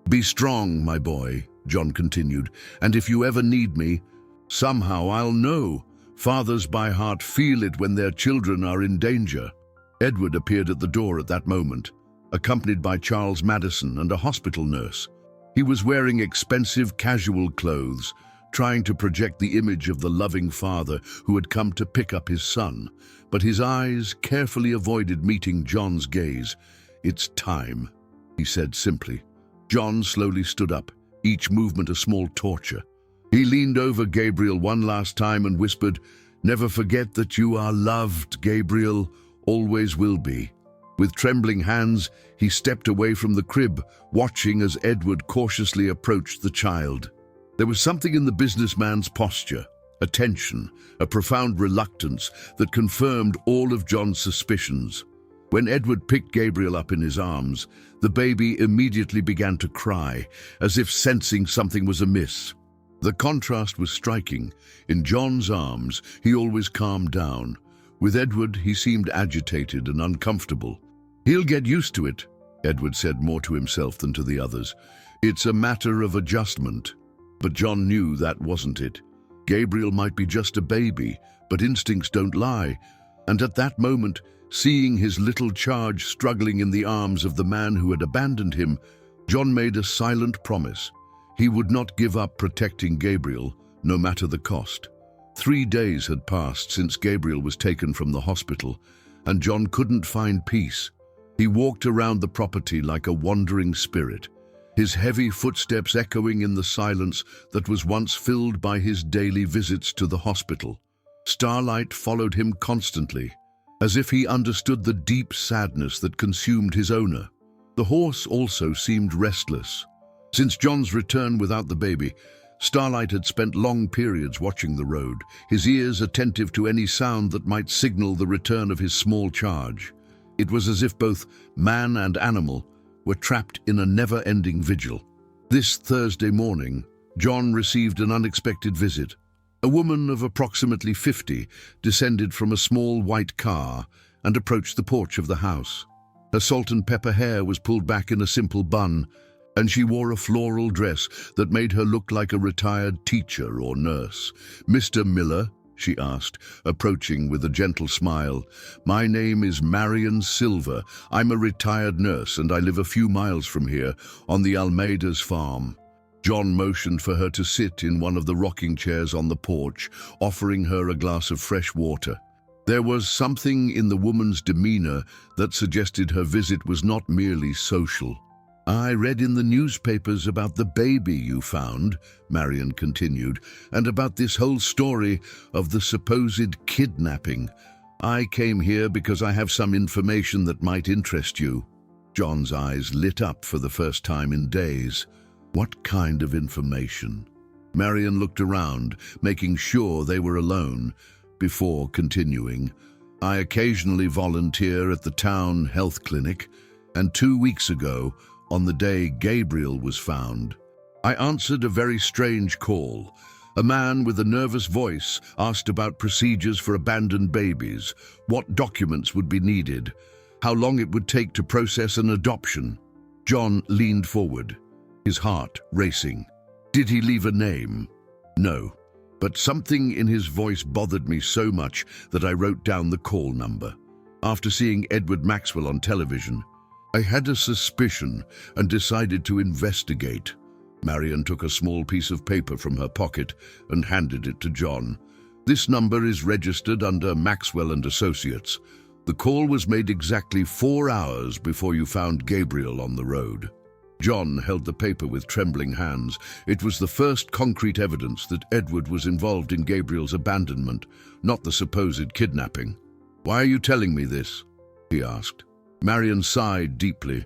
Speaker 1: "Be strong, my boy," John continued, "and if you ever need me, somehow I'll know. Fathers by heart feel it when their children are in danger." Edward appeared at the door at that moment, accompanied by Charles Madison and a hospital nurse. He was wearing expensive casual clothes, trying to project the image of the loving father who had come to pick up his son, but his eyes carefully avoided meeting John's gaze. "It's time," he said simply. John slowly stood up, each movement a small torture. He leaned over Gabriel one last time and whispered, "Never forget that you are loved, Gabriel, always will be." With trembling hands, he stepped away from the crib, watching as Edward cautiously approached the child. There was something in the businessman's posture, a tension, a profound reluctance that confirmed all of John's suspicions. When Edward picked Gabriel up in his arms, the baby immediately began to cry, as if sensing something was amiss. The contrast was striking. In John's arms, he always calmed down. With Edward, he seemed agitated and uncomfortable. "He'll get used to it," Edward said more to himself than to the others. "It's a matter of adjustment." But John knew that wasn't it. Gabriel might be just a baby, but instincts don't lie. And at that moment, seeing his little charge struggling in the arms of the man who had abandoned him, John made a silent promise. He would not give up protecting Gabriel, no matter the cost. 3 days had passed since Gabriel was taken from the hospital, and John couldn't find peace. He walked around the property like a wandering spirit, his heavy footsteps echoing in the silence that was once filled by his daily visits to the hospital. Starlight followed him constantly, as if he understood the deep sadness that consumed his owner. The horse also seemed restless. Since John's return without the baby, Starlight had spent long periods watching the road, his ears attentive to any sound that might signal the return of his small charge. It was as if both man and animal were trapped in a never-ending vigil. This Thursday morning, John received an unexpected visit. A woman of approximately 50 descended from a small white car and approached the porch of the house. Her salt and pepper hair was pulled back in a simple bun, and she wore a floral dress that made her look like a retired teacher or nurse. "Mr. Miller?" she asked, approaching with a gentle smile. "My name is Marion Silver. I'm a retired nurse and I live a few miles from here, on the Almeida's farm." John motioned for her to sit in one of the rocking chairs on the porch, offering her a glass of fresh water. There was something in the woman's demeanor that suggested her visit was not merely social. "I read in the newspapers about the baby you found," Marion continued, "and about this whole story of the supposed kidnapping. I came here because I have some information that might interest you." John's eyes lit up for the first time in days. What kind of information? Marion looked around, making sure they were alone, before continuing. "I occasionally volunteer at the town health clinic, and 2 weeks ago, on the day Gabriel was found, I answered a very strange call. A man with a nervous voice asked about procedures for abandoned babies, what documents would be needed, how long it would take to process an adoption." John leaned forward, his heart racing. "Did he leave a name?" "No, but something in his voice bothered me so much that I wrote down the call number. After seeing Edward Maxwell on television, I had a suspicion and decided to investigate." Marion took a small piece of paper from her pocket and handed it to John. "This number is registered under Maxwell and Associates. The call was made exactly 4 hours before you found Gabriel on the road." John held the paper with trembling hands. It was the first concrete evidence that Edward was involved in Gabriel's abandonment, not the supposed kidnapping. "Why are you telling me this?" he asked. Marion sighed deeply.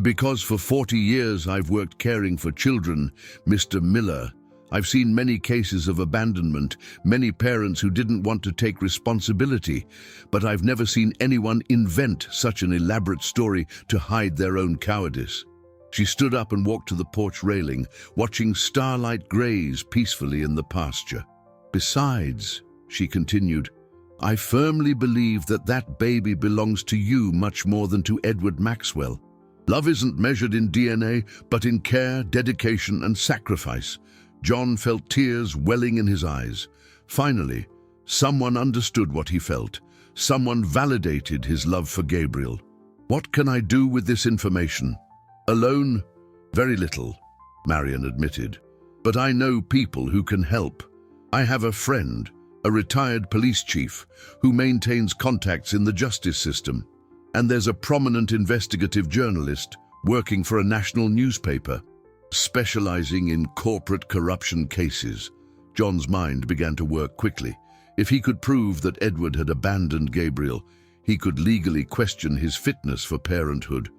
Speaker 1: "Because for 40 years I've worked caring for children, Mr. Miller. I've seen many cases of abandonment, many parents who didn't want to take responsibility, but I've never seen anyone invent such an elaborate story to hide their own cowardice." She stood up and walked to the porch railing, watching starlight graze peacefully in the pasture. "Besides," she continued, "I firmly believe that that baby belongs to you much more than to Edward Maxwell. Love isn't measured in DNA, but in care, dedication, and sacrifice." John felt tears welling in his eyes. Finally, someone understood what he felt. Someone validated his love for Gabriel. "What can I do with this information?" "Alone? Very little," Marion admitted. "But I know people who can help. I have a friend, a retired police chief, who maintains contacts in the justice system. And there's a prominent investigative journalist working for a national newspaper, specializing in corporate corruption cases." John's mind began to work quickly. If he could prove that Edward had abandoned Gabriel, he could legally question his fitness for parenthood.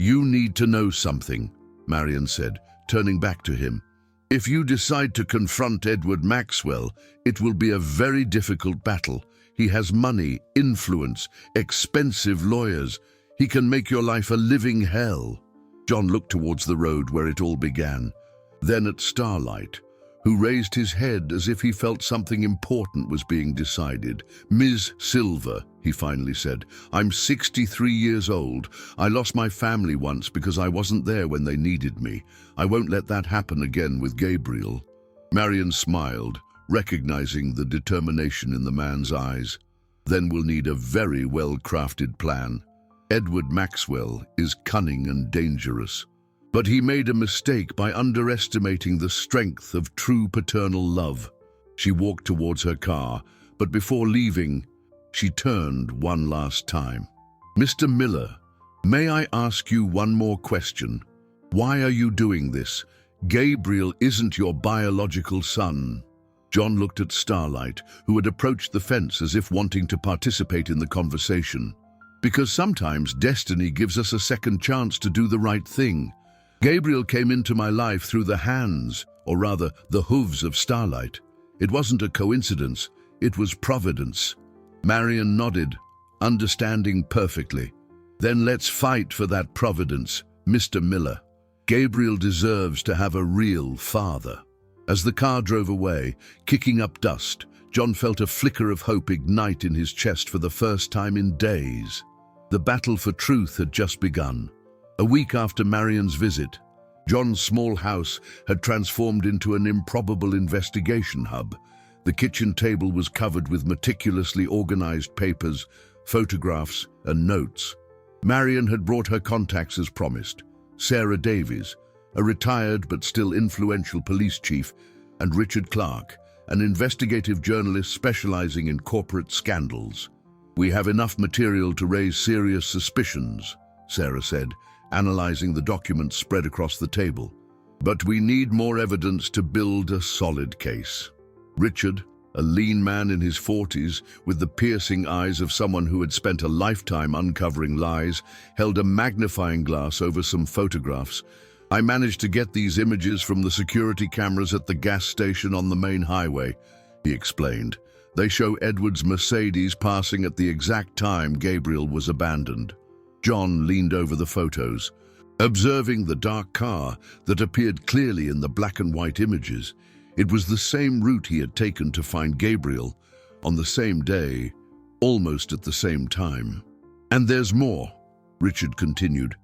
Speaker 1: "You need to know something," Marion said, turning back to him. "If you decide to confront Edward Maxwell, it will be a very difficult battle. He has money, influence, expensive lawyers. He can make your life a living hell." John looked towards the road where it all began, then at Starlight, who raised his head as if he felt something important was being decided. "Ms. Silver," he finally said, "I'm 63 years old. I lost my family once because I wasn't there when they needed me. I won't let that happen again with Gabriel." Marion smiled, recognizing the determination in the man's eyes. "Then we'll need a very well-crafted plan. Edward Maxwell is cunning and dangerous. But he made a mistake by underestimating the strength of true paternal love." She walked towards her car, but before leaving, she turned one last time. "Mr. Miller, may I ask you one more question? Why are you doing this? Gabriel isn't your biological son." John looked at Starlight, who had approached the fence as if wanting to participate in the conversation. "Because sometimes destiny gives us a second chance to do the right thing. Gabriel came into my life through the hands, or rather the hooves of Starlight. It wasn't a coincidence, it was providence." Marion nodded, understanding perfectly. "Then let's fight for that providence, Mr. Miller. Gabriel deserves to have a real father." As the car drove away, kicking up dust, John felt a flicker of hope ignite in his chest for the first time in days. The battle for truth had just begun. A week after Marion's visit, John's small house had transformed into an improbable investigation hub. The kitchen table was covered with meticulously organized papers, photographs, and notes. Marion had brought her contacts as promised: Sarah Davies, a retired but still influential police chief, and Richard Clark, an investigative journalist specializing in corporate scandals. "We have enough material to raise serious suspicions," Sarah said, analyzing the documents spread across the table. "But we need more evidence to build a solid case." Richard, a lean man in his 40s, with the piercing eyes of someone who had spent a lifetime uncovering lies, held a magnifying glass over some photographs. "I managed to get these images from the security cameras at the gas station on the main highway," he explained. "They show Edward's Mercedes passing at the exact time Gabriel was abandoned." John leaned over the photos, observing the dark car that appeared clearly in the black and white images. It was the same route he had taken to find Gabriel, on the same day, almost at the same time. "And there's more," Richard continued.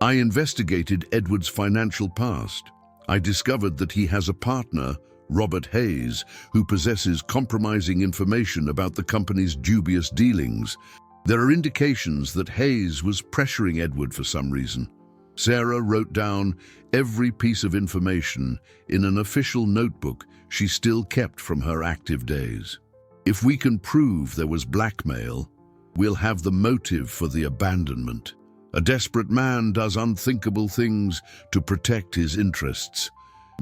Speaker 1: "I investigated Edward's financial past. I discovered that he has a partner, Robert Hayes, who possesses compromising information about the company's dubious dealings. There are indications that Hayes was pressuring Edward for some reason." Sarah wrote down every piece of information in an official notebook she still kept from her active days. "If we can prove there was blackmail, we'll have the motive for the abandonment. A desperate man does unthinkable things to protect his interests."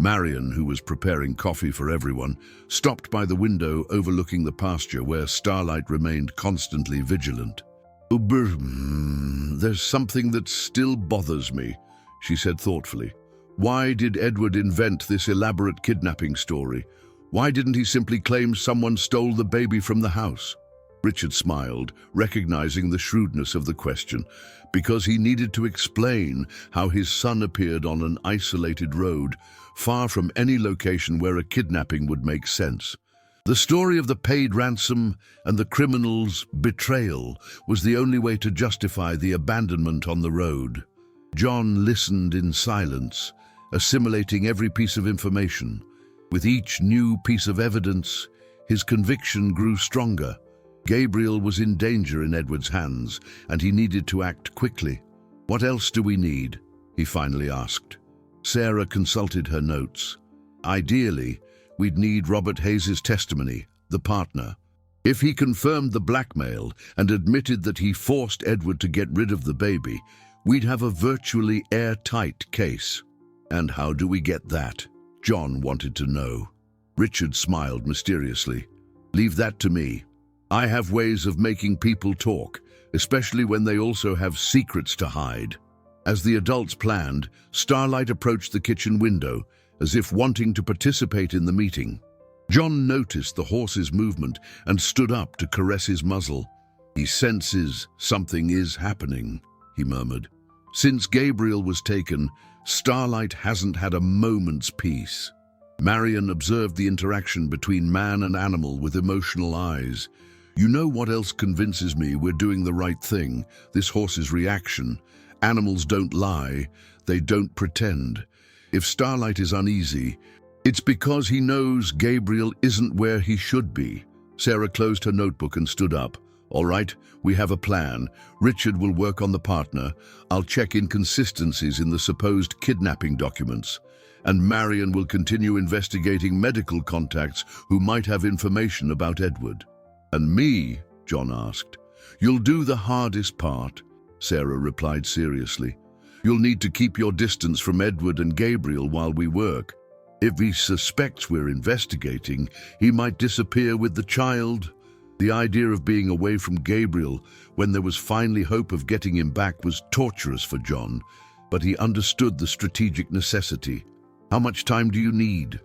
Speaker 1: Marion, who was preparing coffee for everyone, stopped by the window overlooking the pasture where Starlight remained constantly vigilant. "There's something that still bothers me," she said thoughtfully. "Why did Edward invent this elaborate kidnapping story? Why didn't he simply claim someone stole the baby from the house?" Richard smiled, recognizing the shrewdness of the question. Because he needed to explain how his son appeared on an isolated road, far from any location where a kidnapping would make sense. The story of the paid ransom and the criminal's betrayal was the only way to justify the abandonment on the road. John listened in silence, assimilating every piece of information. With each new piece of evidence, his conviction grew stronger. Gabriel was in danger in Edward's hands, and he needed to act quickly. "What else do we need?" he finally asked. Sarah consulted her notes. "Ideally, we'd need Robert Hayes' testimony, the partner. If he confirmed the blackmail and admitted that he forced Edward to get rid of the baby, we'd have a virtually airtight case." "And how do we get that?" John wanted to know. Richard smiled mysteriously. "Leave that to me. I have ways of making people talk, especially when they also have secrets to hide." As the adults planned, Starlight approached the kitchen window, as if wanting to participate in the meeting. John noticed the horse's movement and stood up to caress his muzzle. "He senses something is happening," he murmured. "Since Gabriel was taken, Starlight hasn't had a moment's peace." Marion observed the interaction between man and animal with emotional eyes. "You know what else convinces me we're doing the right thing? This horse's reaction. Animals don't lie, they don't pretend. If Starlight is uneasy, it's because he knows Gabriel isn't where he should be." Sarah closed her notebook and stood up. "All right, we have a plan. Richard will work on the partner. I'll check inconsistencies in the supposed kidnapping documents. And Marion will continue investigating medical contacts who might have information about Edward." "And me?" John asked. "You'll do the hardest part," Sarah replied seriously. "You'll need to keep your distance from Edward and Gabriel while we work. If he suspects we're investigating, he might disappear with the child." The idea of being away from Gabriel when there was finally hope of getting him back was torturous for John, but he understood the strategic necessity. "How much time do you need?"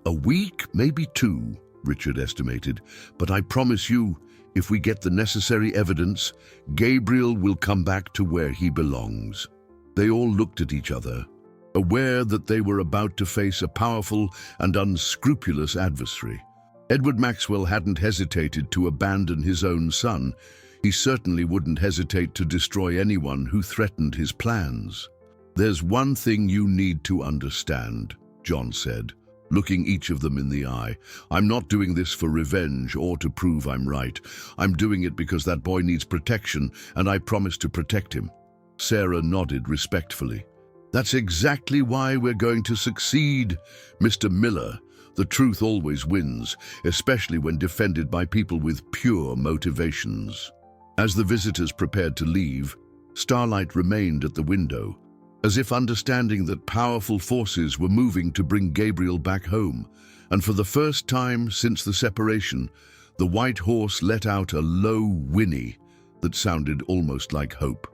Speaker 1: "A week, maybe 2, Richard estimated. "But I promise you, if we get the necessary evidence, Gabriel will come back to where he belongs." They all looked at each other, aware that they were about to face a powerful and unscrupulous adversary. Edward Maxwell hadn't hesitated to abandon his own son. He certainly wouldn't hesitate to destroy anyone who threatened his plans. "There's one thing you need to understand," John said, looking each of them in the eye. "I'm not doing this for revenge or to prove I'm right. I'm doing it because that boy needs protection, and I promise to protect him." Sarah nodded respectfully. "That's exactly why we're going to succeed, Mr. Miller. The truth always wins, especially when defended by people with pure motivations." As the visitors prepared to leave, Starlight remained at the window, as if understanding that powerful forces were moving to bring Gabriel back home, and for the first time since the separation, the white horse let out a low whinny that sounded almost like hope.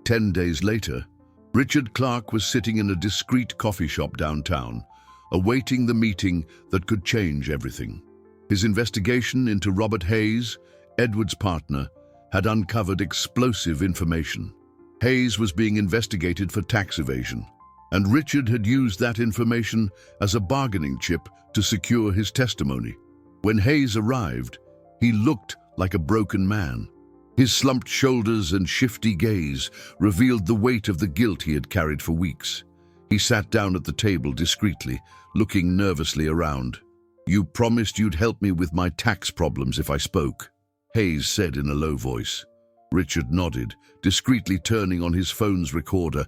Speaker 1: 10 days later, Richard Clark was sitting in a discreet coffee shop downtown, awaiting the meeting that could change everything. His investigation into Robert Hayes, Edward's partner, had uncovered explosive information. Hayes was being investigated for tax evasion, and Richard had used that information as a bargaining chip to secure his testimony. When Hayes arrived, he looked like a broken man. His slumped shoulders and shifty gaze revealed the weight of the guilt he had carried for weeks. He sat down at the table discreetly, looking nervously around. "You promised you'd help me with my tax problems if I spoke," Hayes said in a low voice. Richard nodded, discreetly turning on his phone's recorder.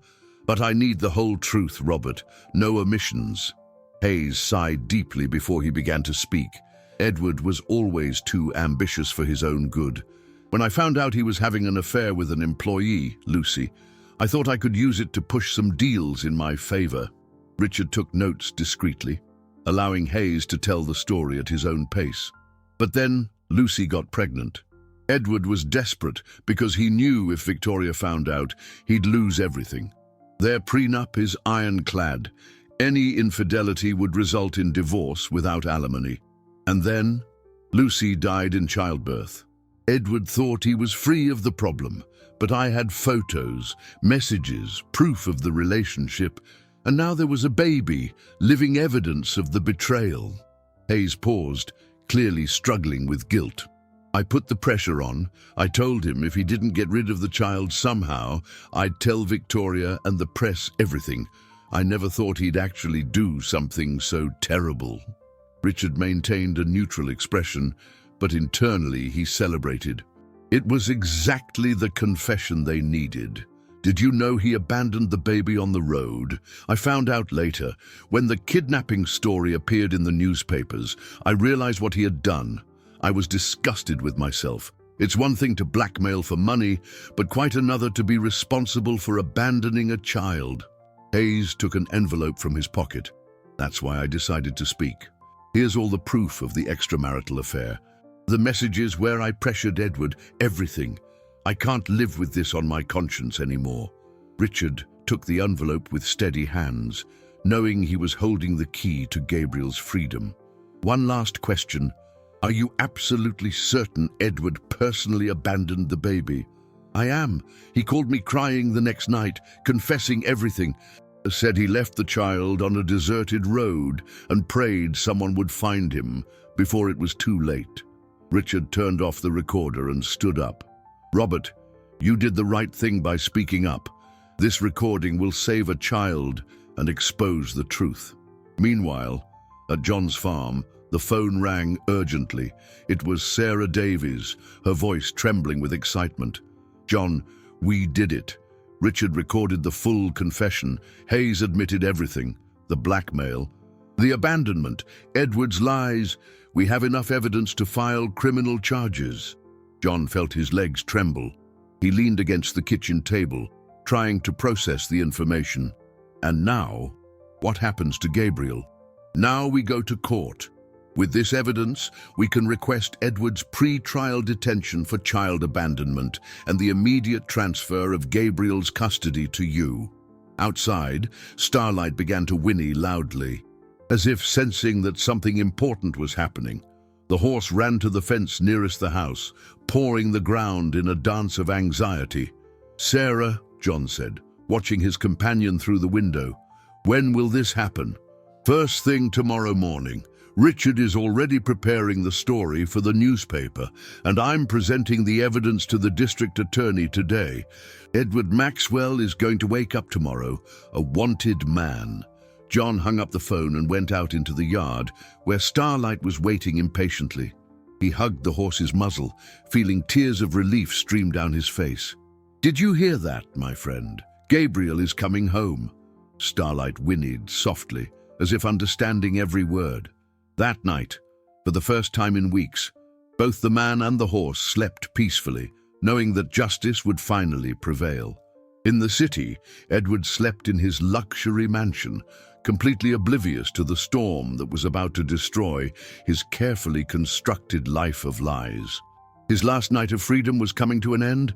Speaker 1: "But I need the whole truth, Robert. No omissions." Hayes sighed deeply before he began to speak. Edward was always too ambitious for his own good. "When I found out he was having an affair with an employee, Lucy, I thought I could use it to push some deals in my favor." Richard took notes discreetly, allowing Hayes to tell the story at his own pace. But then Lucy got pregnant. Edward was desperate because he knew if Victoria found out, he'd lose everything. Their prenup is ironclad. Any infidelity would result in divorce without alimony. And then Lucy died in childbirth. Edward thought he was free of the problem, but I had photos, messages, proof of the relationship, and now there was a baby, living evidence of the betrayal. Hayes paused, clearly struggling with guilt. "I put the pressure on. I told him if he didn't get rid of the child somehow, I'd tell Victoria and the press everything. I never thought he'd actually do something so terrible." Richard maintained a neutral expression, but internally he celebrated. It was exactly the confession they needed. "Did you know he abandoned the baby on the road? I found out later. When the kidnapping story appeared in the newspapers, I realized what he had done. I was disgusted with myself. It's one thing to blackmail for money, but quite another to be responsible for abandoning a child." Hayes took an envelope from his pocket. "That's why I decided to speak. Here's all the proof of the extramarital affair. The messages where I pressured Edward, everything. I can't live with this on my conscience anymore." Richard took the envelope with steady hands, knowing he was holding the key to Gabriel's freedom. "One last question. Are you absolutely certain Edward personally abandoned the baby?" "I am. He called me crying the next night, confessing everything. Said he left the child on a deserted road and prayed someone would find him before it was too late." Richard turned off the recorder and stood up. "Robert, you did the right thing by speaking up. This recording will save a child and expose the truth." Meanwhile, at John's farm, the phone rang urgently. It was Sarah Davies, her voice trembling with excitement. "John, we did it." Richard recorded the full confession. Hayes admitted everything. The blackmail, the abandonment, Edward's lies. "We have enough evidence to file criminal charges." John felt his legs tremble. He leaned against the kitchen table, trying to process the information. And now, what happens to Gabriel? Now we go to court. With this evidence, we can request Edward's pre-trial detention for child abandonment and the immediate transfer of Gabriel's custody to you. Outside, Starlight began to whinny loudly, as if sensing that something important was happening. The horse ran to the fence nearest the house, pawing the ground in a dance of anxiety. "Sarah," John said, watching his companion through the window, "when will this happen?" "First thing tomorrow morning. Richard is already preparing the story for the newspaper, and I'm presenting the evidence to the district attorney today. Edward Maxwell is going to wake up tomorrow, a wanted man." John hung up the phone and went out into the yard, where Starlight was waiting impatiently. He hugged the horse's muzzle, feeling tears of relief stream down his face. "Did you hear that, my friend? Gabriel is coming home." Starlight whinnied softly, as if understanding every word. That night, for the first time in weeks, both the man and the horse slept peacefully, knowing that justice would finally prevail. In the city, Edward slept in his luxury mansion, completely oblivious to the storm that was about to destroy his carefully constructed life of lies. His last night of freedom was coming to an end,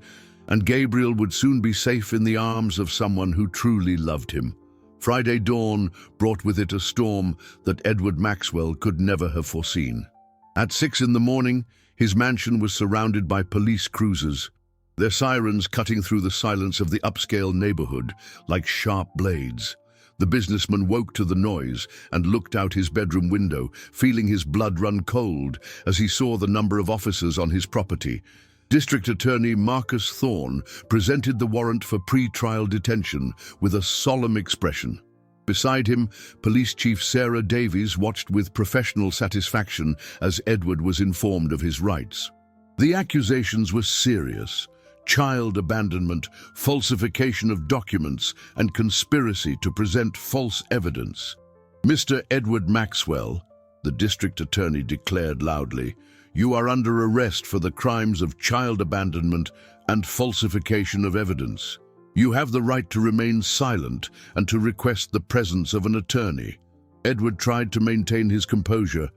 Speaker 1: and Gabriel would soon be safe in the arms of someone who truly loved him. Friday dawn brought with it a storm that Edward Maxwell could never have foreseen. At 6 in the morning, his mansion was surrounded by police cruisers, their sirens cutting through the silence of the upscale neighborhood like sharp blades. The businessman woke to the noise and looked out his bedroom window, feeling his blood run cold as he saw the number of officers on his property. District Attorney Marcus Thorne presented the warrant for pre-trial detention with a solemn expression. Beside him, Police Chief Sarah Davies watched with professional satisfaction as Edward was informed of his rights. The accusations were serious: child abandonment, falsification of documents, and conspiracy to present false evidence. "Mr. Edward Maxwell," the district attorney declared loudly, "you are under arrest for the crimes of child abandonment and falsification of evidence. You have the right to remain silent and to request the presence of an attorney." Edward tried to maintain his composure,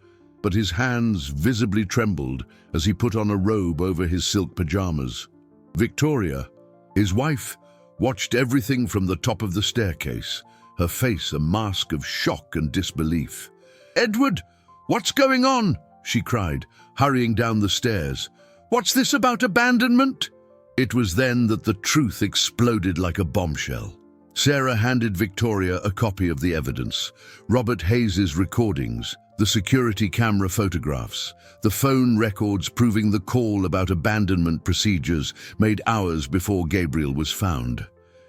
Speaker 1: but his hands visibly trembled as he put on a robe over his silk pajamas. Victoria, his wife, watched everything from the top of the staircase, her face a mask of shock and disbelief. "Edward, what's going on?" she cried, hurrying down the stairs. "What's this about abandonment?" It was then that the truth exploded like a bombshell. Sarah handed Victoria a copy of the evidence: Robert Hayes's recordings, the security camera photographs, the phone records proving the call about abandonment procedures made hours before Gabriel was found.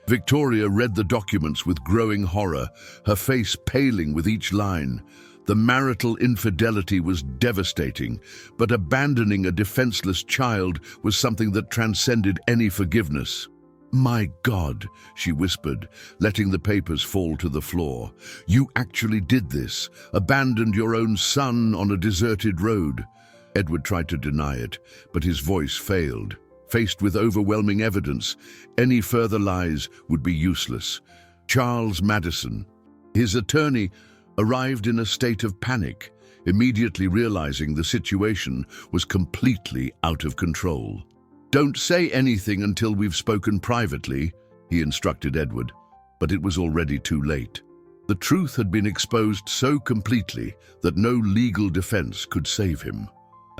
Speaker 1: Victoria read the documents with growing horror, her face paling with each line. The marital infidelity was devastating, but abandoning a defenseless child was something that transcended any forgiveness. "My God," she whispered, letting the papers fall to the floor. "You actually did this, abandoned your own son on a deserted road." Edward tried to deny it, but his voice failed. Faced with overwhelming evidence, any further lies would be useless. Charles Madison, his attorney, arrived in a state of panic, immediately realizing the situation was completely out of control. "Don't say anything until we've spoken privately," he instructed Edward, but it was already too late. The truth had been exposed so completely that no legal defense could save him.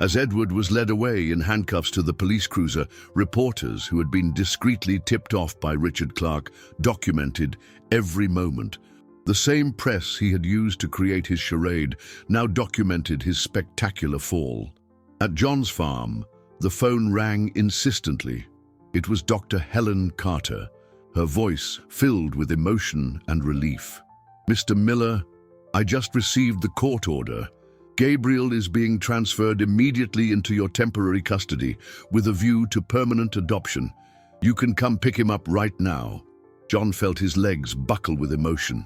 Speaker 1: As Edward was led away in handcuffs to the police cruiser, reporters who had been discreetly tipped off by Richard Clark documented every moment. The same press he had used to create his charade now documented his spectacular fall. At John's farm, the phone rang insistently. It was Dr. Helen Carter, her voice filled with emotion and relief. "Mr. Miller, I just received the court order. Gabriel is being transferred immediately into your temporary custody with a view to permanent adoption. You can come pick him up right now." John felt his legs buckle with emotion.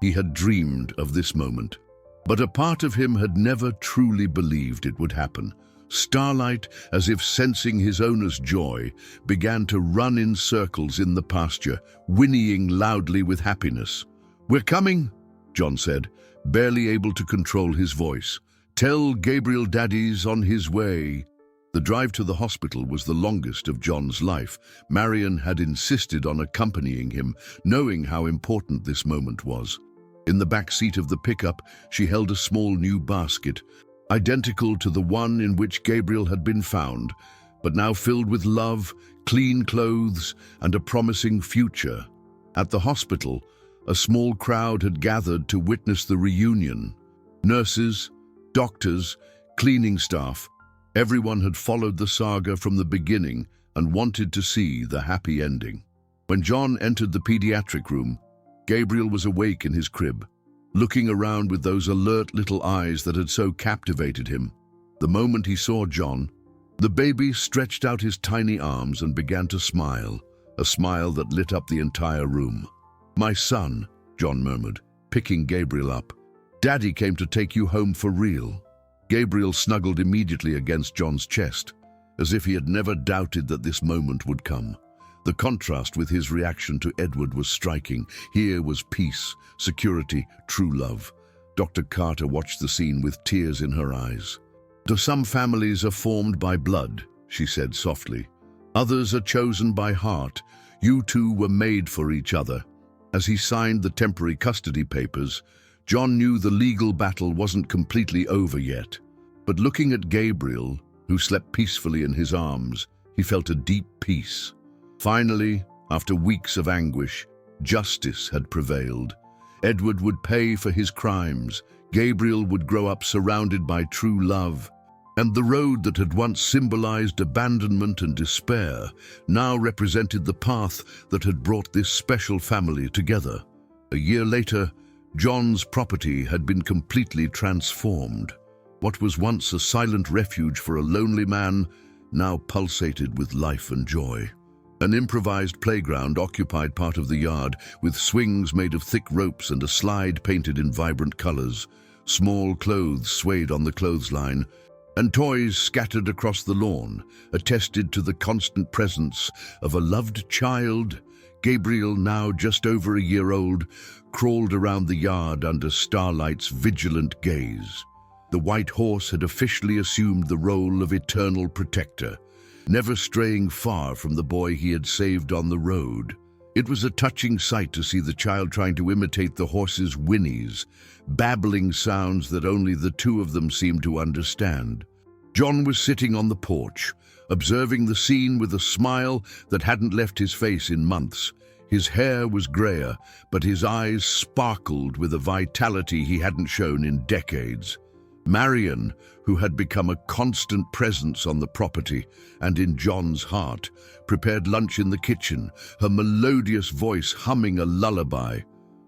Speaker 1: He had dreamed of this moment, but a part of him had never truly believed it would happen. Starlight, as if sensing his owner's joy, began to run in circles in the pasture, whinnying loudly with happiness. "We're coming," John said, barely able to control his voice. "Tell Gabriel Daddy's on his way." The drive to the hospital was the longest of John's life. Marion had insisted on accompanying him, knowing how important this moment was. In the back seat of the pickup, she held a small new basket, identical to the one in which Gabriel had been found, but now filled with love, clean clothes, and a promising future. At the hospital, a small crowd had gathered to witness the reunion. Nurses, doctors, cleaning staff, everyone had followed the saga from the beginning and wanted to see the happy ending. When John entered the pediatric room, Gabriel was awake in his crib, looking around with those alert little eyes that had so captivated him. The moment he saw John, the baby stretched out his tiny arms and began to smile, a smile that lit up the entire room. "My son," John murmured, picking Gabriel up. "Daddy came to take you home for real." Gabriel snuggled immediately against John's chest. as if he had never doubted that this moment would come. The contrast with his reaction to Edward was striking. Here was peace, security, true love. Dr. Carter watched the scene with tears in her eyes. Some families are formed by blood," she said softly. "Others are chosen by heart. You two were made for each other." As he signed the temporary custody papers, John knew the legal battle wasn't completely over yet. But looking at Gabriel, who slept peacefully in his arms, he felt a deep peace. Finally, after weeks of anguish, justice had prevailed. Edward would pay for his crimes. Gabriel would grow up surrounded by true love. And the road that had once symbolized abandonment and despair now represented the path that had brought this special family together. A year later, John's property had been completely transformed. What was once a silent refuge for a lonely man now pulsated with life and joy. An improvised playground occupied part of the yard, with swings made of thick ropes and a slide painted in vibrant colors. Small clothes swayed on the clothesline, and toys scattered across the lawn attested to the constant presence of a loved child. Gabriel, now just over a year old, crawled around the yard under Starlight's vigilant gaze. The white horse had officially assumed the role of eternal protector, never straying far from the boy he had saved on the road. It was a touching sight to see the child trying to imitate the horse's whinnies, babbling sounds that only the two of them seemed to understand. John was sitting on the porch, observing the scene with a smile that hadn't left his face in months. His hair was grayer, but his eyes sparkled with a vitality he hadn't shown in decades. Marion, who had become a constant presence on the property and in John's heart, prepared lunch in the kitchen, her melodious voice humming a lullaby.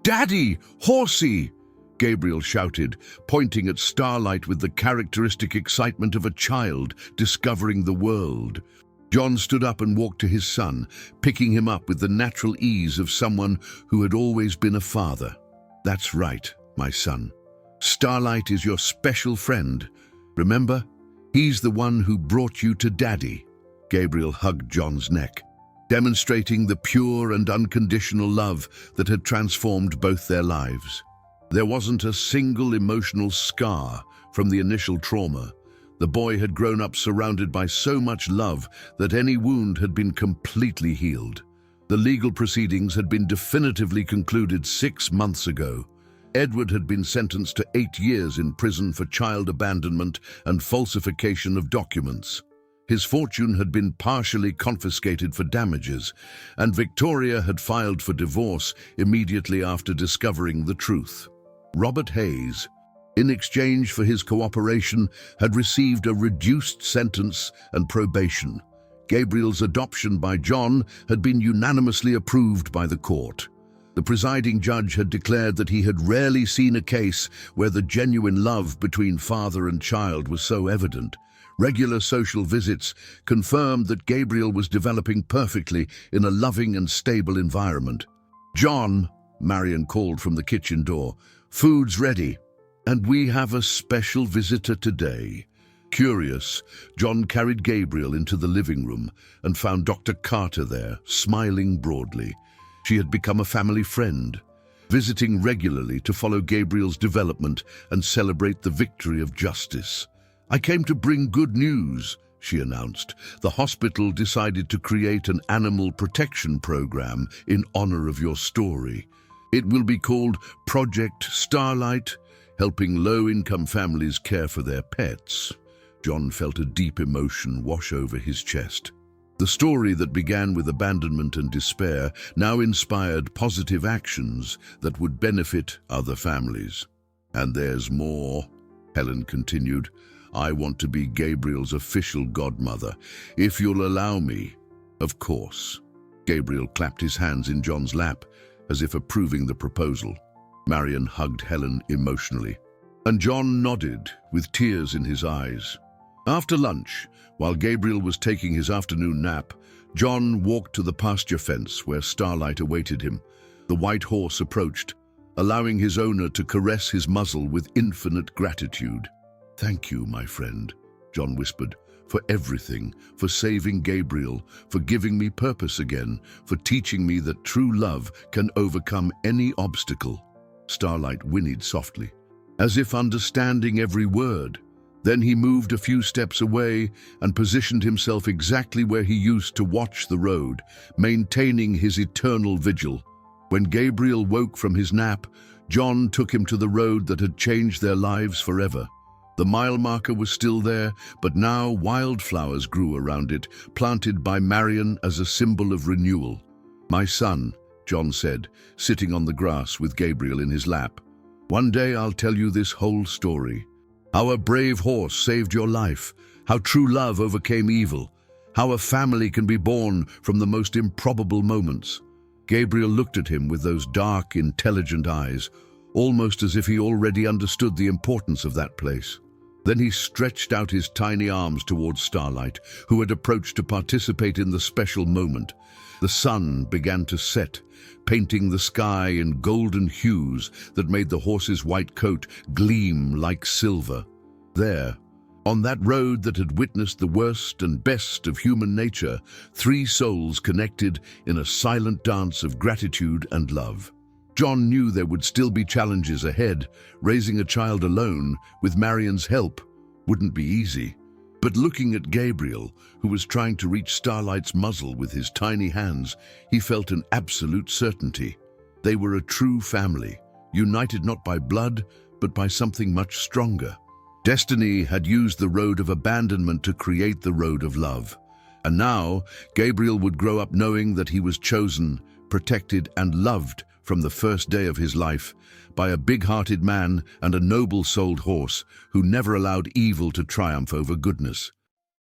Speaker 1: "Daddy! Horsey!" Gabriel shouted, pointing at Starlight with the characteristic excitement of a child discovering the world. John stood up and walked to his son, picking him up with the natural ease of someone who had always been a father. "That's right, my son. Starlight is your special friend. Remember? He's the one who brought you to Daddy." Gabriel hugged John's neck, demonstrating the pure and unconditional love that had transformed both their lives. There wasn't a single emotional scar from the initial trauma. The boy had grown up surrounded by so much love that any wound had been completely healed. The legal proceedings had been definitively concluded 6 months ago. Edward had been sentenced to 8 years in prison for child abandonment and falsification of documents. His fortune had been partially confiscated for damages, and Victoria had filed for divorce immediately after discovering the truth. Robert Hayes, in exchange for his cooperation, had received a reduced sentence and probation. Gabriel's adoption by John had been unanimously approved by the court. The presiding judge had declared that he had rarely seen a case where the genuine love between father and child was so evident. Regular social visits confirmed that Gabriel was developing perfectly in a loving and stable environment. "John," Marion called from the kitchen door, "food's ready, and we have a special visitor today." Curious, John carried Gabriel into the living room and found Dr. Carter there, smiling broadly. She had become a family friend, visiting regularly to follow Gabriel's development and celebrate the victory of justice. "I came to bring good news," she announced. "The hospital decided to create an animal protection program in honor of your story. It will be called Project Starlight, helping low-income families care for their pets." John felt a deep emotion wash over his chest. The story that began with abandonment and despair now inspired positive actions that would benefit other families. "And there's more," Helen continued. "I want to be Gabriel's official godmother, if you'll allow me." "Of course." Gabriel clapped his hands in John's lap, as if approving the proposal. Marion hugged Helen emotionally, and John nodded with tears in his eyes. After lunch, while Gabriel was taking his afternoon nap, John walked to the pasture fence where Starlight awaited him. The white horse approached, allowing his owner to caress his muzzle with infinite gratitude. "Thank you, my friend." John whispered. "For everything, for saving Gabriel, for giving me purpose again, for teaching me that true love can overcome any obstacle." Starlight whinnied softly, as if understanding every word. Then he moved a few steps away and positioned himself exactly where he used to watch the road, maintaining his eternal vigil. When Gabriel woke from his nap, John took him to the road that had changed their lives forever. The mile marker was still there, but now wildflowers grew around it, planted by Marion as a symbol of renewal. "My son," John said, sitting on the grass with Gabriel in his lap, "one day I'll tell you this whole story. How a brave horse saved your life, how true love overcame evil, how a family can be born from the most improbable moments." Gabriel looked at him with those dark, intelligent eyes, almost as if he already understood the importance of that place. Then he stretched out his tiny arms towards Starlight, who had approached to participate in the special moment. The sun began to set, painting the sky in golden hues that made the horse's white coat gleam like silver. There, on that road that had witnessed the worst and best of human nature, three souls connected in a silent dance of gratitude and love. John knew there would still be challenges ahead. Raising a child alone, with Marion's help, wouldn't be easy. But looking at Gabriel, who was trying to reach Starlight's muzzle with his tiny hands, he felt an absolute certainty. They were a true family, united not by blood, but by something much stronger. Destiny had used the road of abandonment to create the road of love. And now, Gabriel would grow up knowing that he was chosen, protected, and loved from the first day of his life by a big-hearted man and a noble-souled horse who never allowed evil to triumph over goodness.